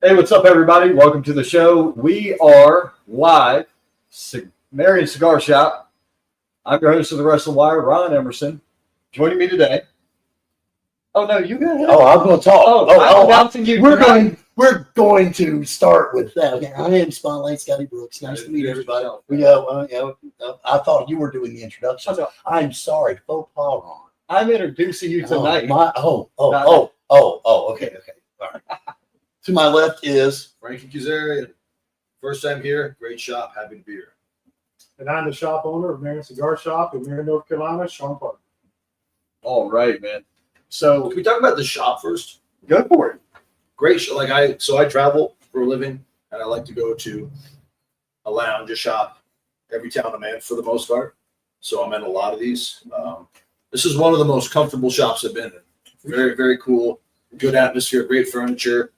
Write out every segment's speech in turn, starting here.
Hey, what's up, everybody? Welcome to the show. We are live, Marion Cigar Shop. I'm your host of the Wrestle Wire, Ron Emerson. Joining me today. Oh no, you go ahead. Oh, I'm going to talk. I'm announcing you. We're going to start with that. Okay, I am Spotlight Scotty Brooks. Nice to meet everybody. I thought you were doing the introduction. I'm sorry, faux pas, Ron. I'm introducing you tonight. Okay. All right. To my left is Frankie, Kazarian. First time here, great shop, happy to be here. And I'm the shop owner of Marion Cigar Shop in Marion, North Carolina, Sean Parker. All right, man. So Can we talk about the shop first? go for it. Great shop. I travel for a living, and I like to go to a lounge, a shop, every town I'm in for the most part. So I'm in a lot of these. This is one of the most comfortable shops I've been in. Very, very cool. Good atmosphere, great furniture,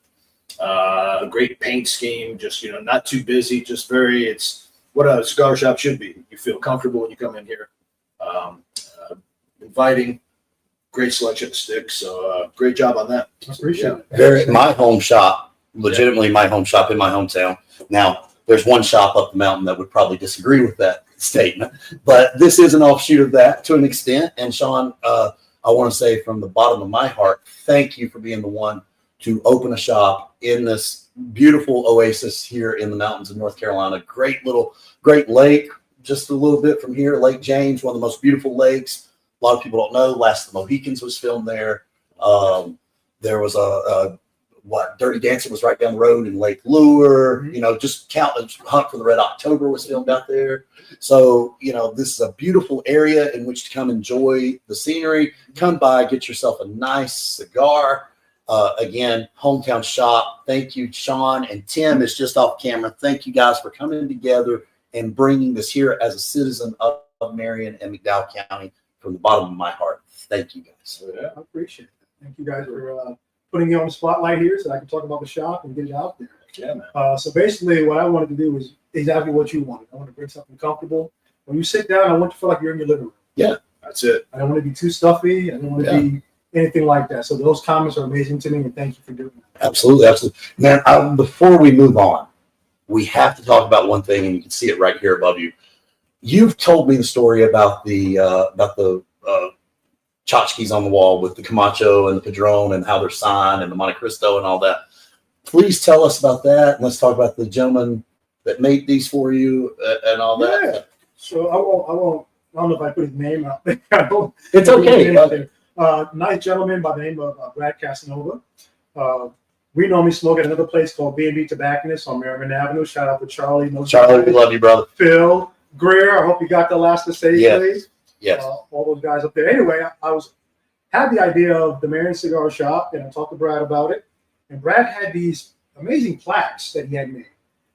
great paint scheme. Just not too busy. Just it's what a cigar shop should be. You feel comfortable when you come in here. Inviting. Great selection of sticks. So great job on that. I appreciate it. my home shop, legitimately my home shop in my hometown. Now, there's one shop up the mountain that would probably disagree with that statement, but this is an offshoot of that to an extent. And Sean, I want to say from the bottom of my heart, thank you for being the one to open a shop in this beautiful oasis here in the mountains of North Carolina. Great lake, just a little bit from here, Lake James, one of the most beautiful lakes. A lot of people don't know. Last of the Mohicans was filmed there. There was Dirty Dancing was right down the road in Lake Lure. Just Hunt for the Red October was filmed out there. So, this is a beautiful area in which to come enjoy the scenery. Come by, get yourself a nice cigar. Again, hometown shop. Thank you, Sean, and Tim is just off camera. Thank you guys for coming together and bringing this here as a citizen of Marion and McDowell County. From the bottom of my heart, thank you guys. Yeah, I appreciate it. Thank you guys for putting me on the spotlight here so I can talk about the shop and get it out there. Yeah, man. So basically what I wanted to do is exactly what you wanted. I want to bring something comfortable. When you sit down, I want to feel like you're in your living room. Yeah, that's it. I don't want to be too stuffy. I don't want to be anything like that. So those comments are amazing to me, and thank you for doing that. Absolutely. Man, before we move on, we have to talk about one thing, and you can see it right here above you. You've told me the story about the tchotchkes on the wall with the Camacho and the Padron and how they're signed and the Monte Cristo and all that. Please tell us about that. And let's talk about the gentleman that made these for you and all that. Yeah. So I don't know if I put his name out there. It's okay. Nice gentleman by the name of Brad Casanova. We normally smoke at another place called B&B Tobacconist on Merriman Avenue. Shout out to Charlie. Charlie, we love you, brother. Phil, Greer, I hope you got the last to say, please. Yes. All those guys up there. Anyway, I had the idea of the Marion Cigar Shop, and I talked to Brad about it. And Brad had these amazing plaques that he had made. And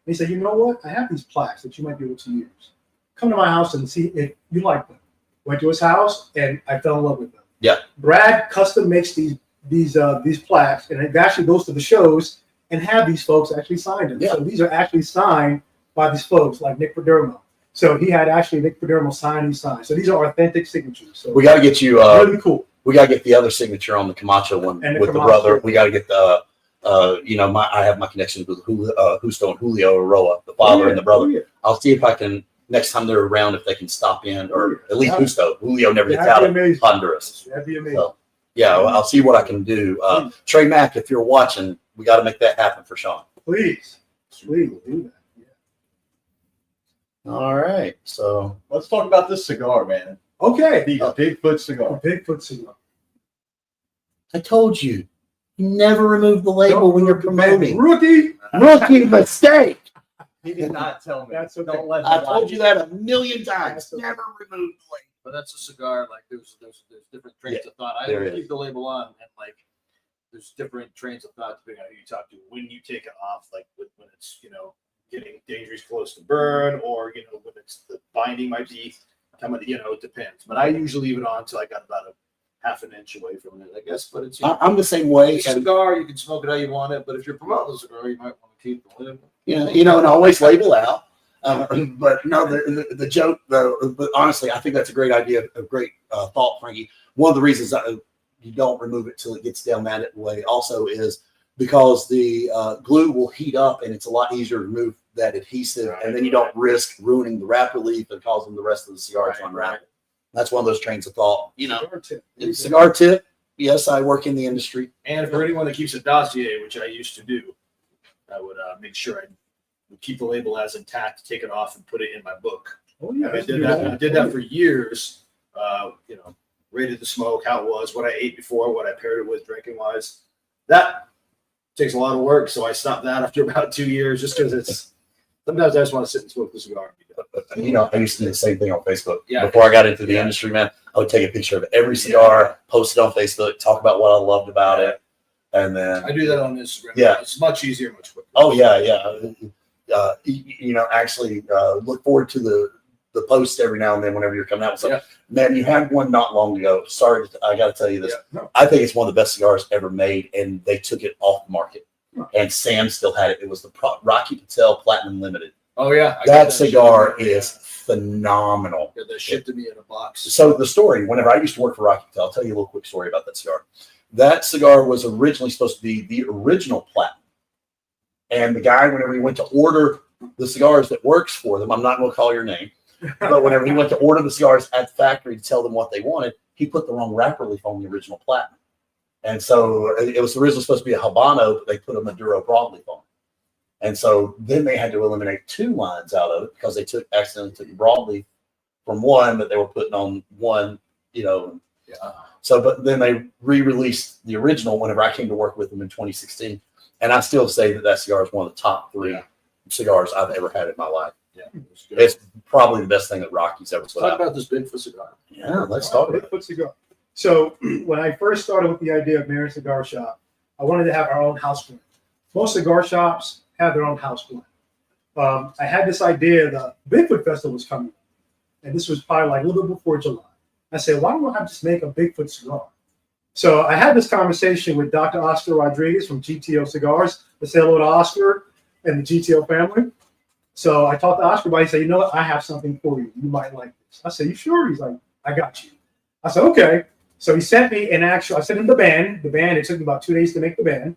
he said, you know what? I have these plaques that you might be able to use. Come to my house and see if you like them. Went to his house, and I fell in love with them. Yeah. Brad custom makes these plaques, and it actually goes to the shows and have these folks actually sign them. Yeah. So these are actually signed by these folks like Nick Perdermo. So he had actually Nick Perdermo sign these signs. So these are authentic signatures. So we got to get you really cool. We got to get the other signature on the Camacho one and with the brother. We got to get the I have my connection with Justo and Julio Aroa, the father and the brother. Yeah. I'll see if I can next time they're around if they can stop in, or at least Justo. Julio never gets out of Honduras. That'd be amazing. So, yeah, I'll see what I can do. Trey Mack, if you're watching, we got to make that happen for Sean. Please do that. All right, so let's talk about this cigar, man. Okay. The Big Foot Cigar. Big Foot Cigar. I told you, never remove the label when you're promoting. Rookie mistake. He did not tell me. That's okay. Don't let I told you that a million times. Okay. Never remove the label. But that's a cigar. Like there's different trains of thought. I there keep the label on, and like there's different trains of thought depending on who you talk to. When you take it off, like when it's getting dangerous close to burn, or when it's the binding might be coming. It depends. But I usually leave it on until I got about a half an inch away from it, I guess. But it's I'm the same way. it's a cigar. You can smoke it how you want it, but if you're promoting the cigar, you might want to keep the lid. And always label out. But no, the joke, though. But honestly, I think that's a great idea, a great thought, Frankie. One of the reasons you don't remove it till it gets down that way also is because the glue will heat up and it's a lot easier to remove that adhesive, and then you don't risk ruining the wrapper leaf and causing the rest of the cigar to unravel. That's one of those trains of thought. Cigar tip. Yes, I work in the industry. And for anyone that keeps a dossier, which I used to do, I would make sure I would keep the label as intact, take it off, and put it in my book. Oh yeah, I did that for years. Rated the smoke, how it was, what I ate before, what I paired it with drinking wise. That takes a lot of work, so I stopped that after about 2 years, just because it's sometimes I just want to sit and smoke the cigar. I used to do the same thing on Facebook. Yeah. Before I got into the industry, man, I would take a picture of every cigar, post it on Facebook, talk about what I loved about it, and then I do that on Instagram. Yeah. It's much easier, much quicker. oh yeah. Actually look forward to the post every now and then whenever you're coming out with something. Yeah. Man, you had one not long ago. Sorry, I got to tell you this. Yeah. I think it's one of the best cigars ever made, and they took it off the market. And Sam still had it. It was the Rocky Patel Platinum Limited. Oh yeah, I got That cigar shit. is phenomenal. Yeah, they shipped to me in a box. So the story, whenever I used to work for Rocky Patel, I'll tell you a little quick story about that cigar. That cigar was originally supposed to be the original Platinum. And the guy, whenever he went to order the cigars that works for them, I'm not going to call your name, but whenever he went to order the cigars at the factory to tell them what they wanted, he put the wrong wrapper leaf on the original Platinum. And so it was originally supposed to be a Habano, but they put a Maduro broadleaf on it. And so then they had to eliminate 2 lines out of it because they accidentally took the broadleaf from one that they were putting on one, Yeah. So, but then they re-released the original whenever I came to work with them in 2016. And I still say that cigar is one of the top 3 cigars I've ever had in my life. Yeah. It's probably the best thing that Rocky's ever put Talk out. about this Big Foot cigar. Yeah, let's talk about Big Foot Cigar. So when I first started with the idea of Marion Cigar Shop, I wanted to have our own house blend. Most cigar shops have their own house blend. I had this idea, the Big Foot Festival was coming, and this was probably like a little bit before July. I said, why don't I just make a Bigfoot cigar? So I had this conversation with Dr. Oscar Rodriguez from GTO Cigars. Let's say hello to Oscar and the GTO family. So I talked to Oscar about it. He said, you know what? I have something for you. You might like this. I said, you sure? He's like, I got you. I said, okay. So he sent me I sent him the band. It took me about 2 days to make the band.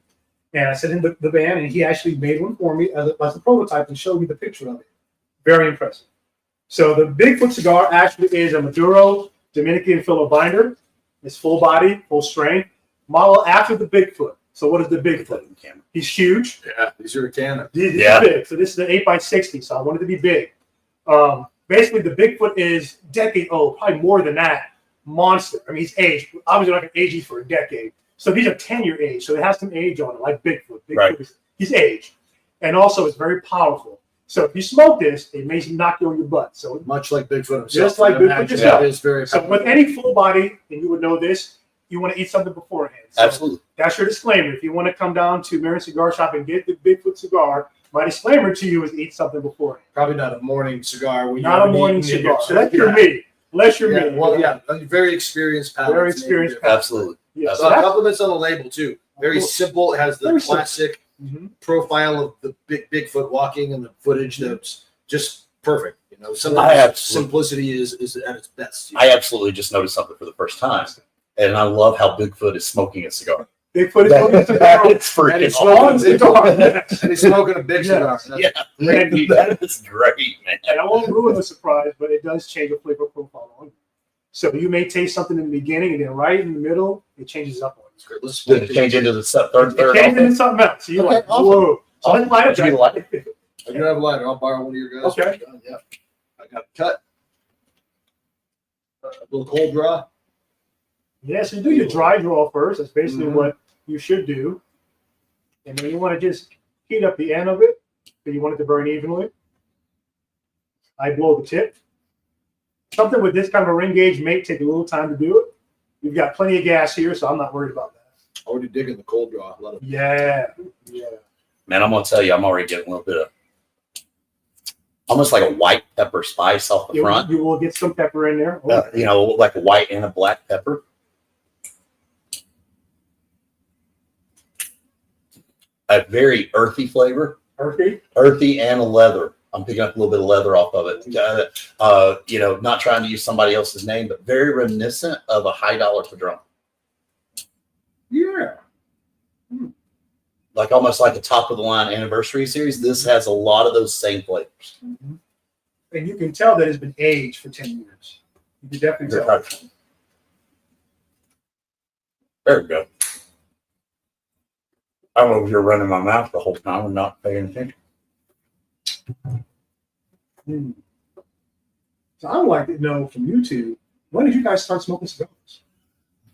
And I sent him the band, and he actually made one for me as a prototype and showed me the picture of it. Very impressive. So the Bigfoot cigar actually is a Maduro Dominican filler binder. It's full body, full strength, model after the Bigfoot. So what is the Bigfoot? He's huge. Yeah, these are a cannon. He's big. So this is an 8x60. So I wanted to be big. Basically, the Bigfoot is decade old, probably more than that. Monster. I mean, he's aged. Obviously, not going to age these for a decade. So these are 10-year age. So it has some age on it, like Bigfoot. He's aged. And also, it's very powerful. So if you smoke this, it may knock you on your butt. So Much like Bigfoot himself. Just like Bigfoot himself. It is very So with any full body, and you would know this, you want to eat something beforehand. So Absolutely. that's your disclaimer. If you want to come down to Marion Cigar Shop and get the Bigfoot cigar, my disclaimer to you is eat something beforehand. Probably not a morning cigar. When Not a morning cigar. So that's your me. Unless you're me. Well, yeah, very experienced palate. Very experienced palate. Absolutely. Yeah, So compliments on the label too. Very simple. It has the Very simple. classic Mhm. profile of the Bigfoot walking and the footage that's just perfect. You know, I sometimes absolutely- simplicity is at its best. I absolutely just noticed something for the first time. And I love how Bigfoot is smoking a cigar. Bigfoot is smoking a cigar. It's And freaking he's awesome. smoking a cigar. And he's smoking a big cigar. Yeah, that is great, man. And I won't ruin the surprise, but it does change the flavor profile on you. So you may taste something in the beginning, and then right in the middle, it changes up on you. It's great. Let's Did it change into the third? It changes into something else. So you're Okay, like, awesome. whoa. So let's light up. Would you like it? I do have a lighter. I'll borrow one of your guys. Okay. Yeah. I got cut. A little cold draw. Yeah, so you do your dry draw first. That's basically Mhm. what you should do. And then you want to just heat up the end of it, but you want it to burn evenly. I blow the tip. Something with this kind of a ring gauge may take a little time to do it. We've got plenty of gas here, so I'm not worried about that. Already digging the cold draw. Let it. Yeah. Man, I'm gonna tell you, I'm already getting a little bit of almost like a white pepper spice off the front. You will get some pepper in there. Like a white and a black pepper. A very earthy flavor, Earthy. and a leather. I'm picking up a little bit of leather off of it. Not trying to use somebody else's name, but very reminiscent of a high dollar Padron. Yeah. like almost like a top of the line anniversary series. This has a lot of those same flavors. Mm-hmm. And you can tell that it's been aged for 10 years. You can definitely tell. There we go. I'm over here running my mouth the whole time and not paying attention. So I would like to know from you two, when did you guys start smoking cigars?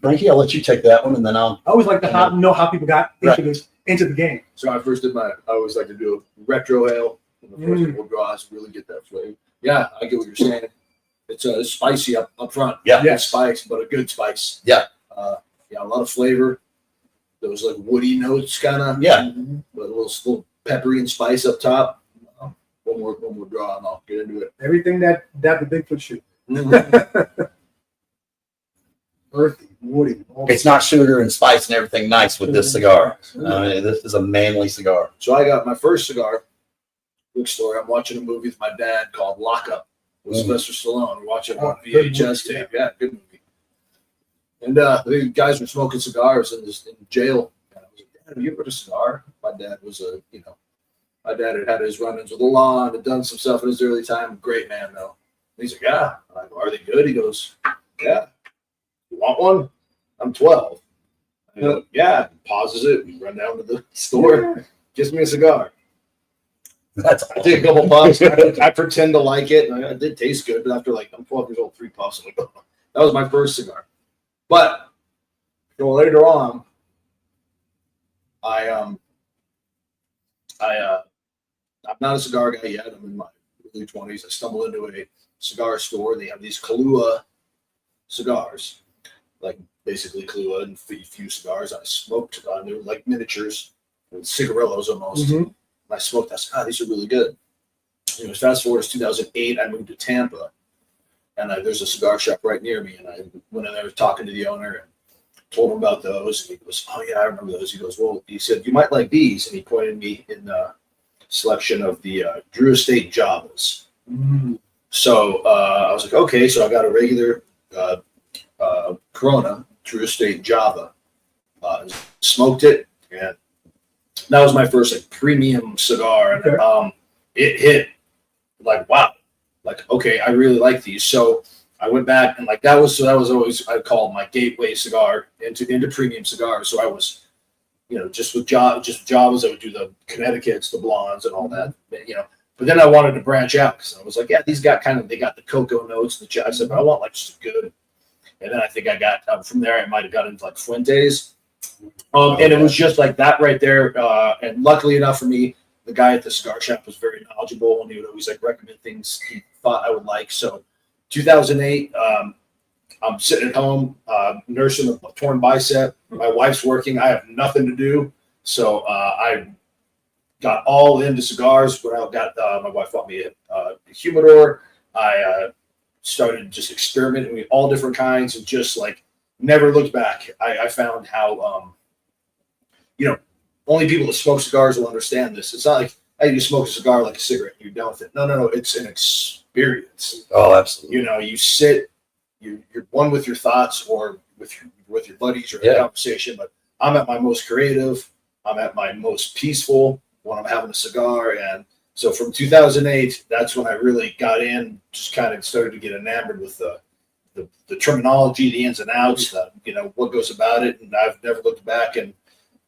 Frankie, I'll let you take that one, and then I'll. I always like to know how people got into the game. So I first did I always like to do a retro ale. The first couple of draws really get that flavor. Yeah, I get what you're saying. It's spicy up front. Yeah. It's spice, but a good spice. Yeah. Yeah, a lot of flavor. Those like woody notes, kind of. Yeah. But a little peppery and spice up top. One more draw, and I'll get into it. Everything that the Big Foot shoot. Earthy, woody. It's not sugar and spice and everything nice with this cigar. This is a manly cigar. So I got my first cigar. Quick story. I'm watching a movie with my dad called Lockup with Sylvester Stallone. We're watching it on VHS tape. Yeah, good movie. And the guys were smoking cigars in jail. And I was like, Dad, have you ever had a cigar? My dad was my dad had his run-ins with the law and had done some stuff in his early time. Great man, though. And he's like, yeah. I go, are they good? He goes, yeah. You want one? I'm 12. I go, yeah. He pauses it. We run down to the store. Gives me a cigar. That's I take a couple puffs. I pretend to like it. And it did taste good, but after I'm 12 years old, 3 puffs. I'm like, oh. That was my first cigar. But later on, I'm not a cigar guy yet. I'm in my early 20s. I stumble into a cigar store. They have these Kahlua cigars, like basically Kahlua and a few cigars. I smoked. They were like miniatures, cigarillos almost. Mm-hmm. And I smoked. I said, these are really good. Fast forward to 2008, I moved to Tampa, and there's a cigar shop right near me. And I went in there talking to the owner and told him about those. And he goes, oh, yeah, I remember those. He goes, well, he said, you might like these. And he pointed me in the selection of the Drew Estate Javas. Mm. So I was like, okay. So I got a regular Corona Drew Estate Java. Smoked it, and that was my first premium cigar. Okay. And it hit like, wow. Like, okay, I really like these. So I went back and that was always, I call my gateway cigar into premium cigars. So I was, just with Javas, I would do the Connecticut's, the blondes and all that, but then I wanted to branch out because I was like, yeah, these got they got the cocoa notes. I said, but I want just good. And then I think I got, from there, I might've got into Fuentes. And it was just like that right there. And luckily enough for me, the guy at the cigar shop was very knowledgeable, and he would always recommend things he thought I would like. So 2008, I'm sitting at home, nursing a torn bicep. My wife's working. I have nothing to do. So I got all into cigars. When I got my wife bought me a humidor. I started just experimenting with all different kinds and just never looked back. I found how, only people that smoke cigars will understand this. It's not like, hey, you smoke a cigar like a cigarette, you're done with it. No. It's an experience. Oh, absolutely. You sit, you're one with your thoughts or with your buddies or a conversation. But I'm at my most creative. I'm at my most peaceful when I'm having a cigar. And so from 2008, that's when I really got in, just kind of started to get enamored with the terminology, the ins and outs, what goes about it. And I've never looked back, and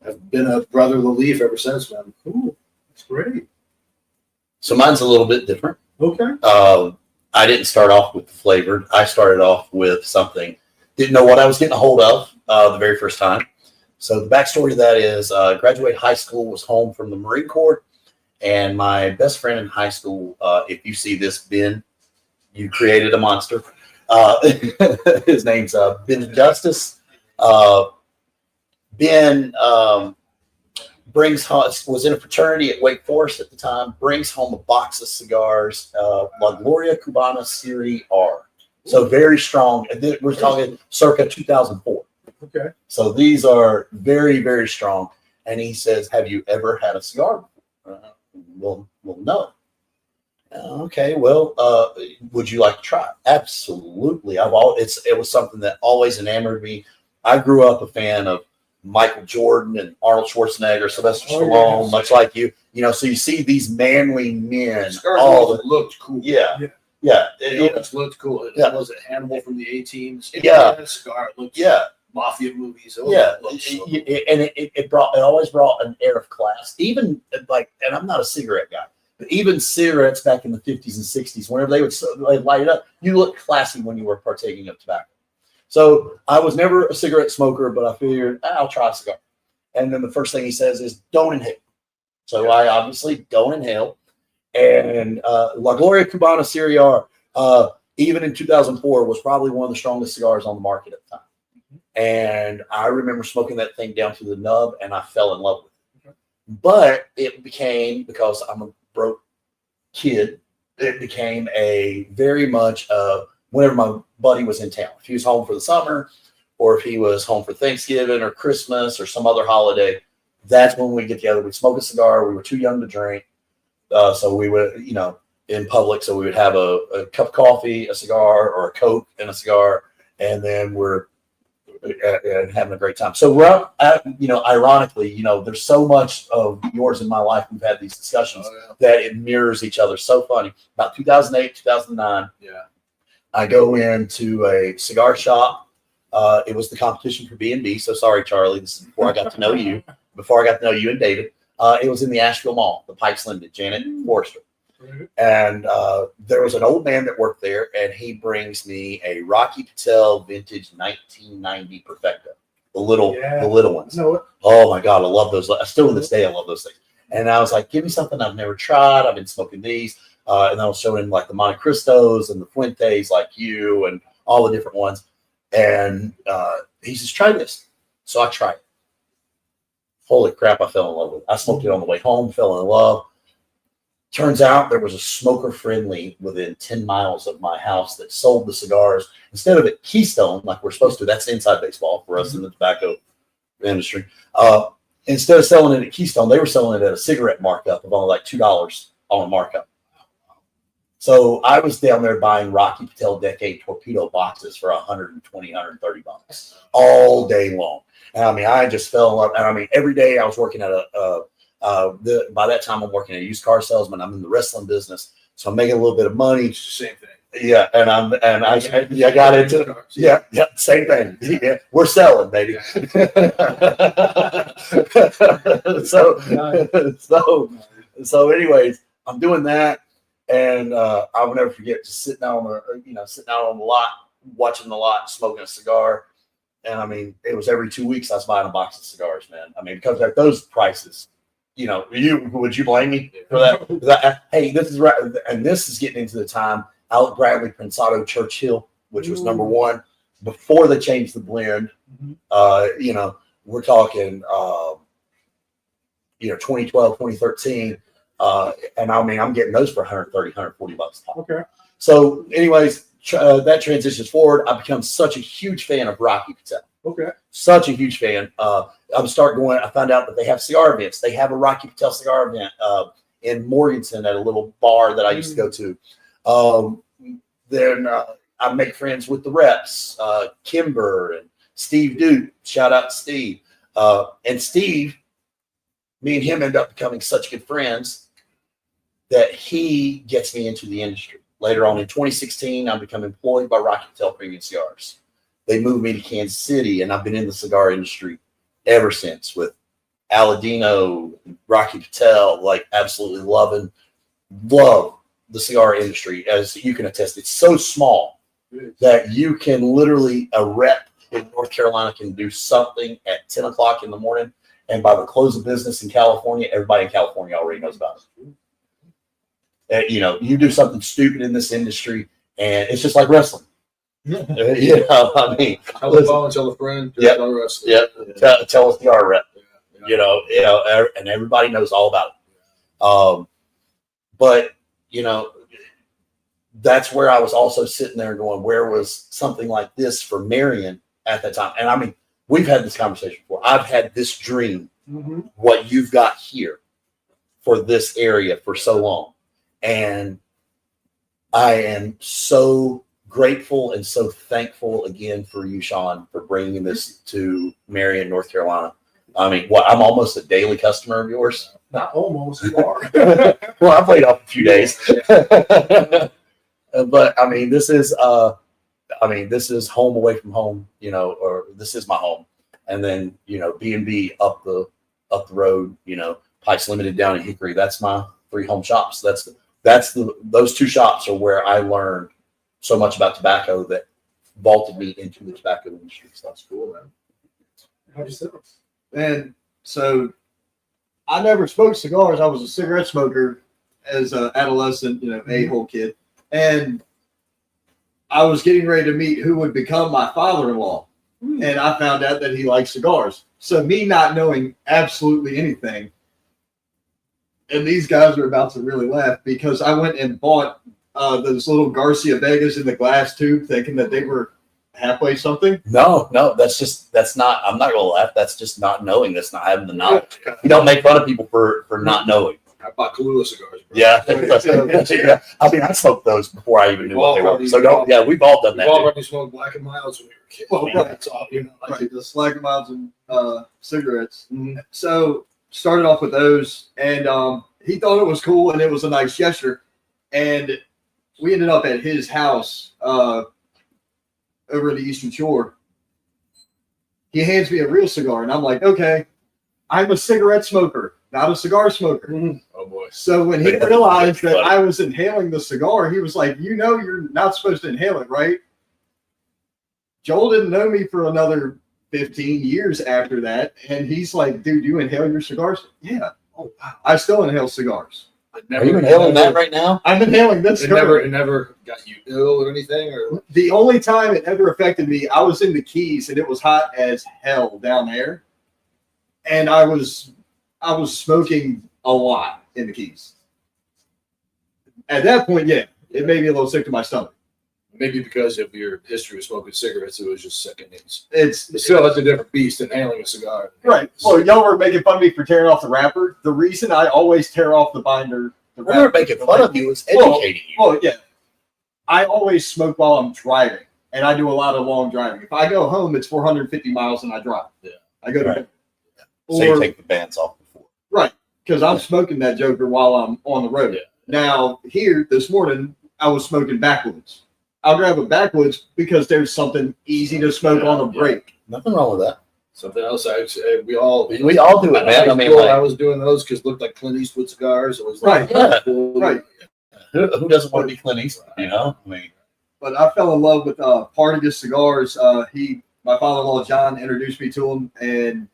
I've been a brother of the leaf ever since, man. Ooh, that's great. So mine's a little bit different. Okay. I didn't start off with the flavored. I started off with something. Didn't know what I was getting a hold of the very first time. So the backstory to that is graduated high school, was home from the Marine Corps, and my best friend in high school, if you see this, Ben, you created a monster. His name's Ben Justice. Ben brings home, was in a fraternity at Wake Forest at the time, brings home a box of cigars, La Gloria Cubana Serie R. So very strong. And we're talking circa 2004. Okay. So these are very, very strong. And he says, have you ever had a cigar before? Well, no. Okay, well, would you like to try it? Absolutely. It was something that always enamored me. I grew up a fan of Michael Jordan and Arnold Schwarzenegger, Sylvester Oh, Stallone, yes. much like you. So you see these manly men. Cigars all always looked cool. yeah, Yeah. yeah, It always looked cool. It Yeah. was it Hannibal from the A-Teens. Yeah. Cigar. It looked yeah, mafia movies. It yeah. looked so cool. And it always brought an air of class. Even like, and I'm not a cigarette guy, but even cigarettes back in the 50s and 60s, whenever they'd light it up, you looked classy when you were partaking of tobacco. So I was never a cigarette smoker, but I figured I'll try a cigar. And then the first thing he says is, don't inhale. So I obviously don't inhale. And La Gloria Cubana Serie even in 2004, was probably one of the strongest cigars on the market at the time. And I remember smoking that thing down to the nub, and I fell in love with it. But it became, because I'm a broke kid, it became a very much whenever my buddy was in town. If he was home for the summer, or if he was home for Thanksgiving or Christmas or some other holiday, that's when we'd get together. We'd smoke a cigar. We were too young to drink. So we would, in public, so we would have a cup of coffee, a cigar, or a Coke and a cigar, and then we're having a great time. So we're, ironically, there's so much of yours in my life. We've had these discussions that it mirrors each other. So funny. About 2008, 2009, I go into a cigar shop. It was the competition for B&B. So sorry, Charlie. This is before I got to know you. Before I got to know you and David. It was in the Asheville Mall, the Pikes Limited, Janet Forrester. And there was an old man that worked there, and he brings me a Rocky Patel vintage 1990 Perfecto, the little ones. Oh my God, I love those. Still to this day, I love those things. And I was like, give me something I've never tried. I've been smoking these. And I was showing him like the Monte Cristos and the Fuentes, like you, and all the different ones. And he says, try this. So I tried it. Holy crap, I fell in love with it. I smoked it on the way home, fell in love. Turns out there was a smoker friendly within 10 miles of my house that sold the cigars instead of at Keystone, like we're supposed to. That's inside baseball for us in the tobacco industry. Instead of selling it at Keystone, they were selling it at a cigarette markup of only like $2 on a markup. So I was down there buying Rocky Patel Decade torpedo boxes for $120, $130 all day long. And I mean, I just fell in love. And I mean, every day I was working at by that time I'm working at a used car salesman. I'm in the wrestling business, so I'm making a little bit of money. Same thing. Yeah, and I got into it. Yeah, same thing. Yeah, we're selling, baby. so anyways, I'm doing that, and I will never forget just sitting out on the lot, watching the lot, smoking a cigar. And I mean, it was every 2 weeks I was buying a box of cigars, man. I mean, because at those prices, would you blame me for that? Hey, this is right, and this is getting into the time Alec Bradley Prensado Churchill, which was number one before they changed the blend. We're talking 2012, 2013, and I mean, I'm getting those for $130, $140 a pop. Okay. So, anyways, that transitions forward. I've become such a huge fan of Rocky Patel. Okay. Such a huge fan. I found out that they have cigar events. They have a Rocky Patel cigar event in Morganton at a little bar that I used to go to. Then I make friends with the reps, Kimber and Steve Duke. Shout out to Steve. And Steve, me and him end up becoming such good friends that he gets me into the industry. Later on in 2016, I become employed by Rocky Patel Premium Cigars. They moved me to Kansas City, and I've been in the cigar industry ever since with Aladino, Rocky Patel, like absolutely love the cigar industry. As you can attest, it's so small that you can literally, a rep in North Carolina can do something at 10 o'clock in the morning, and by the close of business in California, everybody in California already knows about it. You do something stupid in this industry, and it's just like wrestling. I mean, I would call and tell a friend. Yep. Tell us the R rep. Yeah. And everybody knows all about it. But that's where I was also sitting there going, where was something like this for Marion at that time? And I mean, we've had this conversation before. I've had this dream, what you've got here for this area for so long. And I am so grateful and so thankful again for you, Sean, for bringing this to Marion, North Carolina. I mean, I'm almost a daily customer of yours. Not almost, you are. Well, I played off a few days. But I mean, this is home away from home, or this is my home. And then, B&B up the road, Pike's Limited down in Hickory. That's my 3 home shops. Those 2 shops are where I learned so much about tobacco that vaulted me into the tobacco industry. So that's cool, man. How'd you say? And so I never smoked cigars. I was a cigarette smoker as an adolescent, a-hole kid. And I was getting ready to meet who would become my father-in-law. And I found out that he liked cigars. So me not knowing absolutely anything, and these guys are about to really laugh because I went and bought those little Garcia Vegas in the glass tube thinking that they were halfway something. No, that's not, I'm not going to laugh. That's just not knowing. That's not having the knowledge. You don't make fun of people for not knowing. I bought Kahlua cigars, bro. Yeah. Yeah. I mean, I smoked those before I even knew what they were. So we've all done that. We've all already smoked Black and Milds when we were kids. Well, right. That's all, Right, the Slack Miles and cigarettes. So started off with those, and he thought it was cool and it was a nice gesture. And we ended up at his house over the Eastern Shore. He hands me a real cigar, and I'm like, okay, I'm a cigarette smoker, not a cigar smoker. Oh boy. So when he realized that I was inhaling the cigar, he was like, you're not supposed to inhale it, right? Joel didn't know me for another 15 years after that. And he's like, dude, you inhale your cigars? Yeah. Oh, wow. I still inhale cigars. Are you inhaling that right now? I'm inhaling this. It never got you ill or anything? Or the only time it ever affected me, I was in the Keys and it was hot as hell down there. And I was smoking a lot in the Keys. At that point, yeah, it made me a little sick to my stomach. maybe because of your history of smoking cigarettes, it was just second nature. It's still that's a different beast than handling a cigar. Right. Well, y'all were making fun of me for tearing off the wrapper. The reason I always tear off the binder, we were making fun of you. It's educating you. Well, yeah. I always smoke while I'm driving, and I do a lot of long driving. If I go home, it's 450 miles and I drive. Yeah. I go to So you take the bands off before. Right. Because I'm smoking that joker while I'm on the road. Yeah. Now, here this morning, I was smoking backwoods. I'll grab a backwoods because there's something easy to smoke on a break. Nothing wrong with that. Something else we all do it, man. I mean, I was doing those because it looked like Clint Eastwood cigars. It was right. Cool. Right. Who doesn't want to be Clint Eastwood? You know, I mean. But I fell in love with Partagas cigars. My father-in-law John introduced me to them, and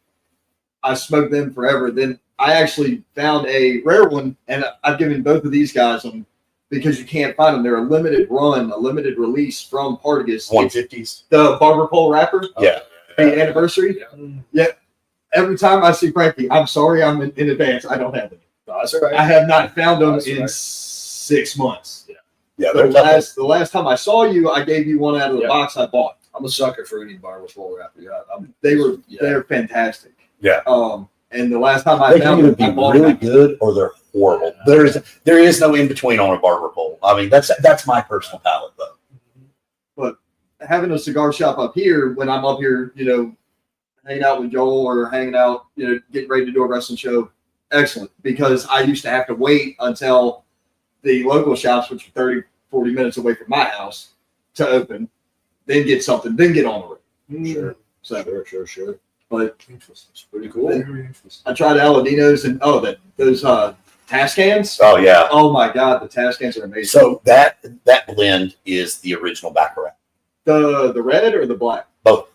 I smoked them forever. Then I actually found a rare one, and I've given both of these guys them because you can't find them. They're a limited run, a limited release from Partagas. 150s. The barber pole wrapper. Yeah. The anniversary. Yeah. Every time I see Frankie, I'm sorry, I'm in advance. I don't have them. No, that's all right. I have not found them in 6 months. Yeah. The last time I saw you, I gave you one out of the box I bought. I'm a sucker for any barber pole wrapper. Yeah, They're fantastic. Yeah. And the last time I They found can either them, be I bought really them. good or they're horrible. There is no in between on a barber pole. I mean, that's my personal palate though. But having a cigar shop up here, when I'm up here, hanging out with Joel or hanging out, getting ready to do a wrestling show, excellent. Because I used to have to wait until the local shops, which are 30, 40 minutes away from my house, to open, then get something, then get on the road. Sure. So, Sure. But It's pretty cool. Very interesting. I tried Aladinos and those Tascans. Oh yeah. Oh my God, the Tascans are amazing. So that blend is the original Baccarat. The red or the black? Both.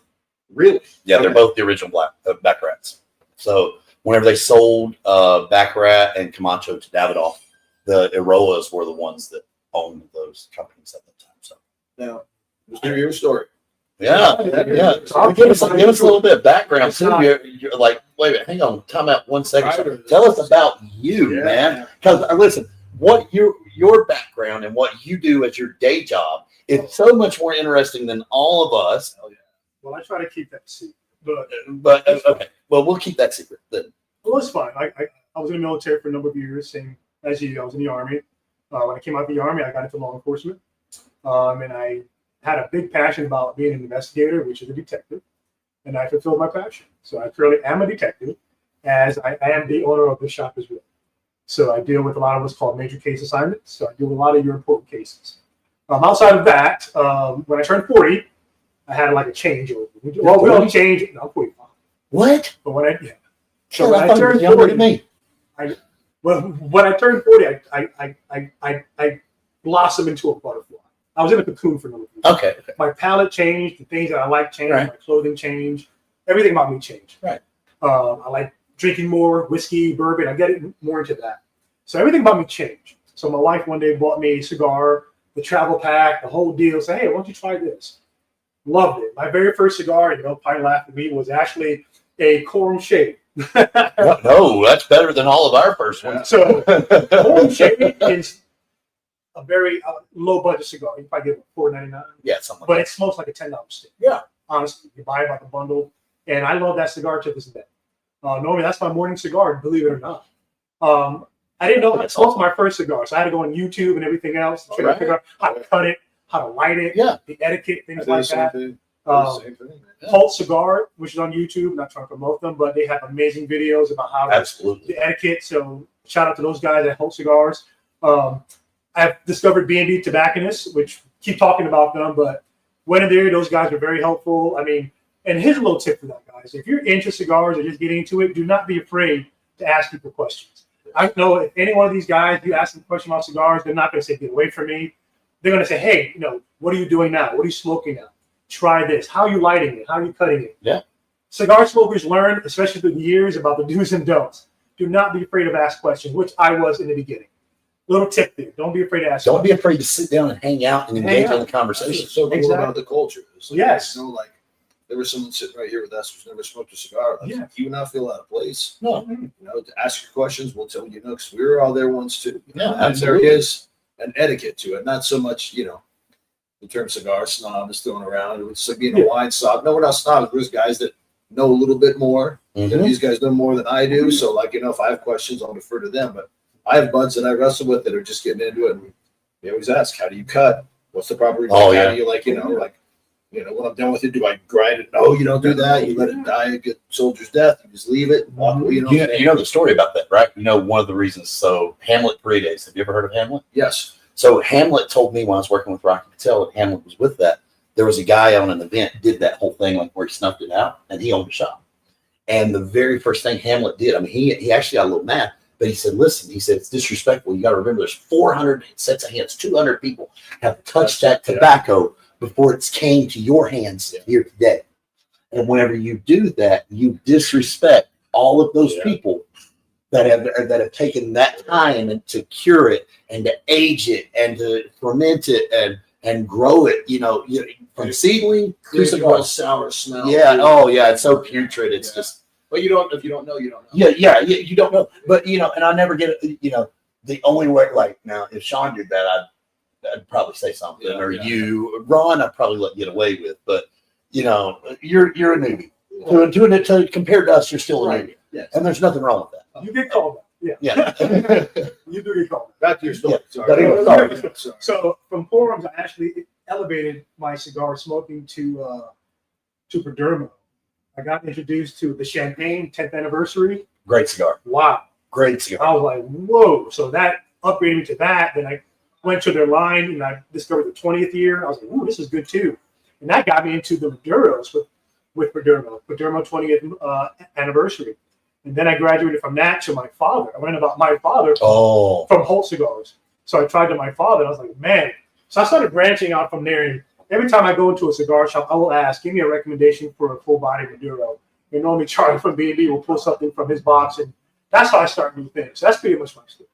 Really? Yeah, Okay. they're both the original Baccarats. So whenever they sold Baccarat and Camacho to Davidoff, the Eroas were the ones that owned those companies at the time. So Now, Just hear your story. yeah. Give us a little bit of background too. You're like, wait a minute, hang on, time out 1 second. Tell us about you, man. Because listen, what your background and what you do as your day job is so much more interesting than all of us. Well, I try to keep that secret, But okay, well, we'll keep that secret then. well, it's fine. I was in the military for a number of years, same as you. I was in the Army. When I came out of the Army, I got into law enforcement, and I had a big passion about being an investigator, which is a detective, and I fulfilled my passion. So I truly am a detective, as I am the owner of the shop as well. So I deal with a lot of what's called major case assignments. So I deal with a lot of your important cases. Outside of that, when I turned 40, I had like a changeover. Well, we don't change. No, I'm 45. What? But when I So when I I turned younger 40, than me. when I turned 40, I blossomed into a butterfly. I was in a cocoon for no reason. Okay. My palate changed. The things that I like changed. Right. My clothing changed. Everything about me changed. Right. I like drinking more whiskey, bourbon. I get more into that. So everything about me changed. So my wife one day bought me a cigar, the travel pack, the whole deal. Say, hey, why don't you try this? Loved it. My very first cigar, probably laugh at me, was actually a Coram Shade. No, that's better than all of our first ones. So Coram Shade is a very low budget cigar. You probably get it for $4.99. Yeah, something But like it smokes like a $10 stick. Yeah. Honestly, you buy it by the bundle. And I love that cigar to this day. Normally, that's my morning cigar, believe it or not. I didn't know how to smoke my first cigar, so I had to go on YouTube and everything else to try to figure out how to cut it, how to light it, the etiquette, things like that. Holt Cigar, which is on YouTube, I'm not trying to promote them, but they have amazing videos about how Absolutely. the etiquette. So shout out to those guys at Holt Cigars. I've discovered B&B Tobacconists, which keep talking about them, but when in there, those guys are very helpful. I mean, and here's a little tip for that, guys. If you're into cigars or just getting into it, do not be afraid to ask people questions. I know if any one of these guys, you ask them a question about cigars, they're not going to say, get away from me. They're going to say, hey, what are you doing now? What are you smoking now? Try this. How are you lighting it? How are you cutting it? Yeah. Cigar smokers learn, especially through the years, about the do's and don'ts. Do not be afraid of ask questions, which I was in the beginning. Little tip there. Don't be afraid to ask Don't questions. be afraid to sit down and hang out and engage in the conversation. It's so cool about the culture. It's like, Yes. There was someone sitting right here with us who's never smoked a cigar. Like, you would not feel out of place. No. To ask your questions, we'll tell you, because we were all there once too. Yeah, and absolutely. there is an etiquette to it. Not so much, the term cigar snob is thrown around. It's like being a wine snob. No, we're not snobs. There's guys that know a little bit more. Mhm. These guys know more than I do. So, if I have questions, I'll defer to them. But I have buds that I wrestle with that are just getting into it. And they always ask, how do you cut? What's the proper Oh, yeah. How do you when I'm done with it, do I grind it? No, you don't do that. You let it die a good soldier's death. You just leave it and walk away. You know the story about that, right? One of the reasons. So Hamlet Paredes. Have you ever heard of Hamlet? Yes. So Hamlet told me when I was working with Rocky Patel, and Hamlet was with that. There was a guy on an event did that whole thing where he snuffed it out, and he owned a shop. And the very first thing Hamlet did, he actually got a little mad, but he said, "Listen," he said, "it's disrespectful. You got to remember, there's 400 sets of hands, 200 people have touched that tobacco before it came to your hands here today. And whenever you do that, you disrespect all of those people that have taken that time and to cure it and to age it and to ferment it and grow it. From seedling to cigar sour smell. Yeah. Oh, yeah. It's so putrid. It's just. But if you don't know, you don't know. Yeah. You don't know. But and I never get it. The only way, now, if Sean did that, I'd probably say something, or Ron, I'd probably let get away with. But you're a newbie. Doing it compared to us, you're still a newbie, and there's nothing wrong with that. You get called out. Yeah. You do get called out. Back to your story. Yeah. Sorry. So from Forums, I actually elevated my cigar smoking to Perdermo. I got introduced to the Champagne 10th anniversary. Great cigar. Wow. Great cigar. I was like, whoa. So that upgraded me to that. Then I went to their line and I discovered the 20th year. I was like, ooh, this is good too. And that got me into the Maduros with Perdermo 20th anniversary. And then I graduated from that to my father. I learned about my father from Holt Cigars. So I tried to my father. I was like, man. So I started branching out from there. And every time I go into a cigar shop, I will ask, give me a recommendation for a full body Maduro. And normally Charlie from B&B will pull something from his box. And that's how I start new things. So that's pretty much my story.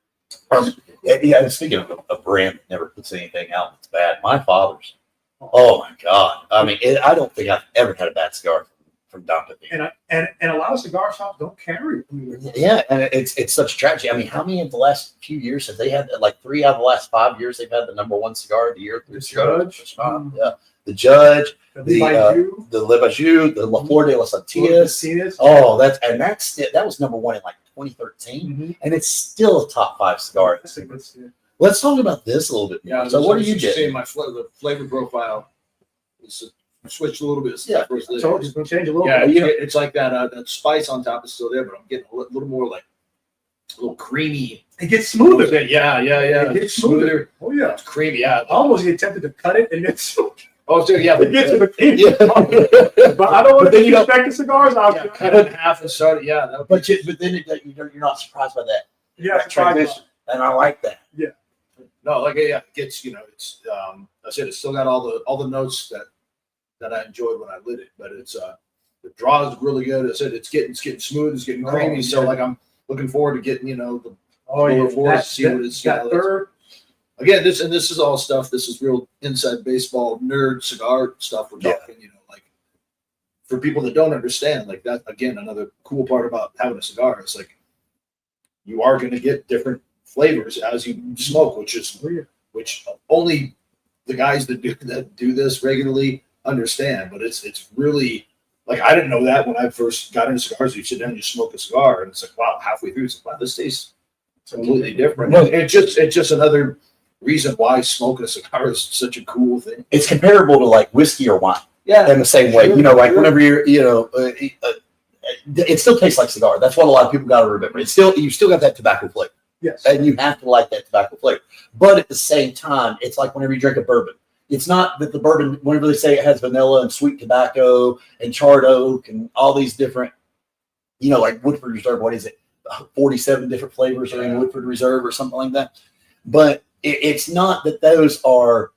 Yeah, speaking of a brand that never puts anything out that's bad, my father's. Oh my God! I don't think I've ever had a bad cigar from Don Pepino. And a lot of cigar shops don't carry it. Yeah, and it's such a tragedy. How many of the last few years have they had? 3 out of the last 5 years, they've had the #1 cigar of the year. The Judge. The Judge. The Le Bajou, the La Flor de las Antillas. Oh, that was #1 in 2013, and it's still a top 5 cigar. Let's talk about this a little bit more. So, what do you get? Saying my flavor profile switched a little bit. Since Yeah. I first lit So it. it's going to change a little Yeah, bit. it's like that spice on top is still there, but I'm getting a little more like a little creamy. It gets smoother. Yeah. It gets smoother. Oh, yeah. It's creamy. Yeah. I almost get tempted to cut it and it's Oh, so yeah. it gets to the Yeah. But I don't want But to then you don't- disrespect the cigars. Yeah, cut it in half and start it. Yeah. That would be- But then you're not surprised by that, Yeah, that transition, and I like that. No, like it gets it's I said it's still got all the notes that I enjoyed when I lit it, but it's the draw is really good. I said it's getting smooth, it's getting creamy. Oh, So yeah. like I'm looking forward to getting the Oh, yeah. lower fours to see what it's that third. again. This is all stuff. This is real inside baseball nerd cigar stuff. We're Yeah. talking, like for people that don't understand, like that again. Another cool part about having a cigar is like you are going to get different flavors as you smoke, which only the guys that do this regularly understand. But it's really like I didn't know that when I first got into cigars. You sit down and you smoke a cigar, and it's like wow, halfway through it's like wow, this tastes completely different. Well, It's just another reason why smoking a cigar is such a cool thing. It's comparable to like whiskey or wine Yeah, in the same way. Sure, Like sure. whenever you're, it still tastes like cigar. That's what a lot of people got to remember. You still got that tobacco flavor, Yes. and you have to like that tobacco flavor. But at the same time, it's like whenever you drink a bourbon. It's not that the bourbon, whenever they say it has vanilla and sweet tobacco and charred oak and all these different, like Woodford Reserve, what is it? 47 different flavors are in Woodford Reserve or something like that. But it's not that those are,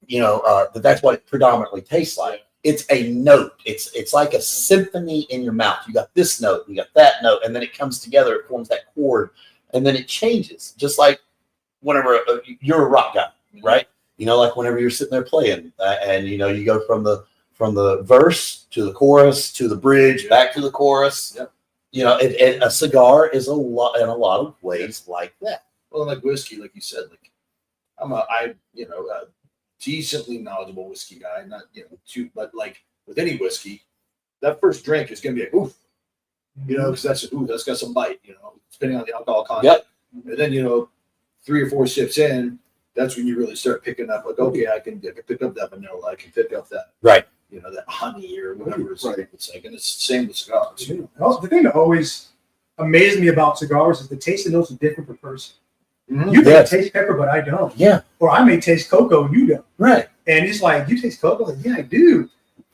that's what it predominantly tastes like. It's a note. It's like a symphony in your mouth. You got this note, you got that note, and then it comes together. It forms that chord, and then it changes. Just like whenever you're a rock guy, right? Like whenever you're sitting there playing, and you go from the verse to the chorus to the bridge, back to the chorus. Yep. A cigar is in a lot of ways like that. Well, like whiskey, like you said, like I'm a decently knowledgeable whiskey guy, not but like with any whiskey, that first drink is gonna be like oof, because that's got some bite, depending on the alcohol content. Yep. And then 3 or 4 sips in, that's when you really start picking up like okay, I can pick up that vanilla, I can pick up that Right. That honey or whatever it's Right. like, and it's the same with cigars. Also, the thing that always amazed me about cigars is the taste of notes are different per person. Mhm. You may Yes. taste pepper, but I don't. Yeah. Or I may taste cocoa and you don't. Right. And it's like, you taste cocoa? Like, yeah, I do.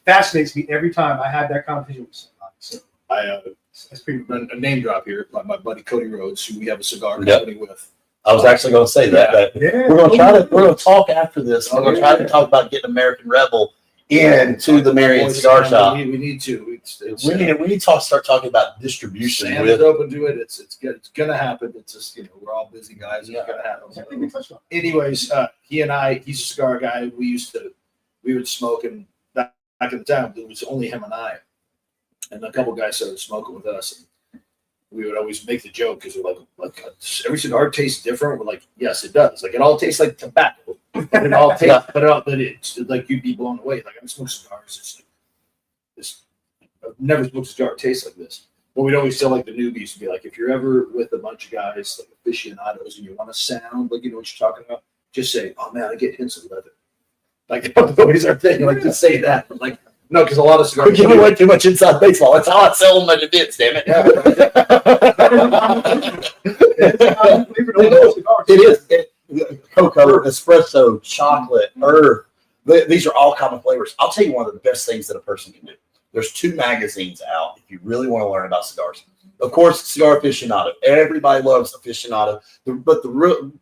Fascinates me every time I have that conversation with somebody. So I that's pretty good. a name drop here, my buddy Cody Rhodes, who we have a cigar Yep. company with. I was actually going to say that. But Yeah. we're going to talk after this. We're going to try to talk about getting American Rebel into the Marion Cigar Shop. We need to. We need to start talking about distribution Sam with. is open to it. It's good. It's gonna happen. It's just we're all busy guys. It's gonna I think happen. we touched on it. Anyways, he and I. He's a cigar guy. We would smoke, and back in the time it was only him and I, and a couple guys started smoking with us. And we would always make the joke because we're like every cigar tastes different. We're like, yes, it does. Like it all tastes like tobacco. It all tastes, but it's like you'd be blown away. Like I'm smoking cigars. I've never smoked a cigar that tastes like this. But we'd always tell like the newbies to be like, if you're ever with a bunch of guys like aficionados and you want to sound like you know what you're talking about, just say, "Oh man, I get hints of leather." Like that was always our thing. Like just say that. But, like no, because a lot of cigars. We're giving away too much inside baseball. That's how I sell them at events, damn it. It is. Cocoa, espresso, chocolate, herb. These are all common flavors. I'll tell you one of the best things that a person can do. There's 2 magazines out if you really want to learn about cigars. Of course, Cigar Aficionado. Everybody loves Aficionado. But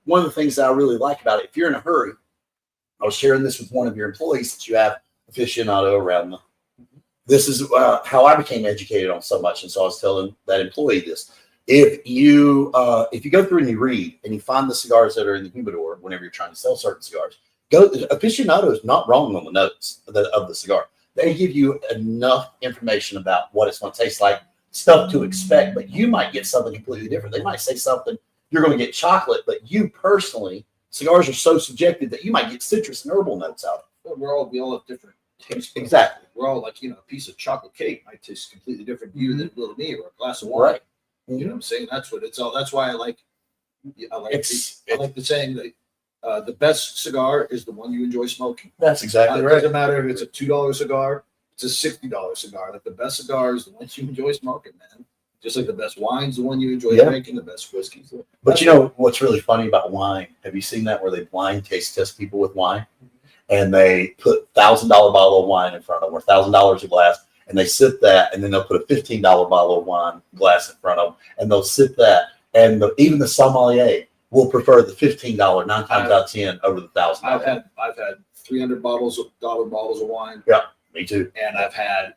one of the things that I really like about it, if you're in a hurry, I was sharing this with one of your employees that you have Aficionado around them. This is how I became educated on so much. And so I was telling that employee this. If you go through and you read and you find the cigars that are in the humidor whenever you're trying to sell certain cigars, Aficionado is not wrong on the notes of the cigar. They give you enough information about what it's going to taste like, stuff to expect, but you might get something completely different. They might say something, you're going to get chocolate, but you personally, cigars are so subjective that you might get citrus and herbal notes out of it. We all have different tastes. Exactly. We're all like a piece of chocolate cake might taste completely different to you than a little me or a glass of wine. Right. You know what I'm saying? That's what it's all. That's why I like It's the saying that The best cigar is the one you enjoy smoking. That's exactly It right. doesn't matter if it's a $2 cigar, it's a $60 cigar. Like the best cigar is the one you enjoy smoking, man. Just like the best wine's the one you enjoy Yeah. drinking, the best whiskey's. But you know what's really funny about wine? Have you seen that where they blind taste test people with wine, and they put $1,000 bottle of wine in front of them, or $1,000 a glass, and they sip that, and then they'll put a $15 bottle of wine glass in front of them, and they'll sip that, and even the sommelier will prefer the $15 9 times out of 10 over the $1,000. I've had $300 bottles of wine. Yeah, me too. And I've had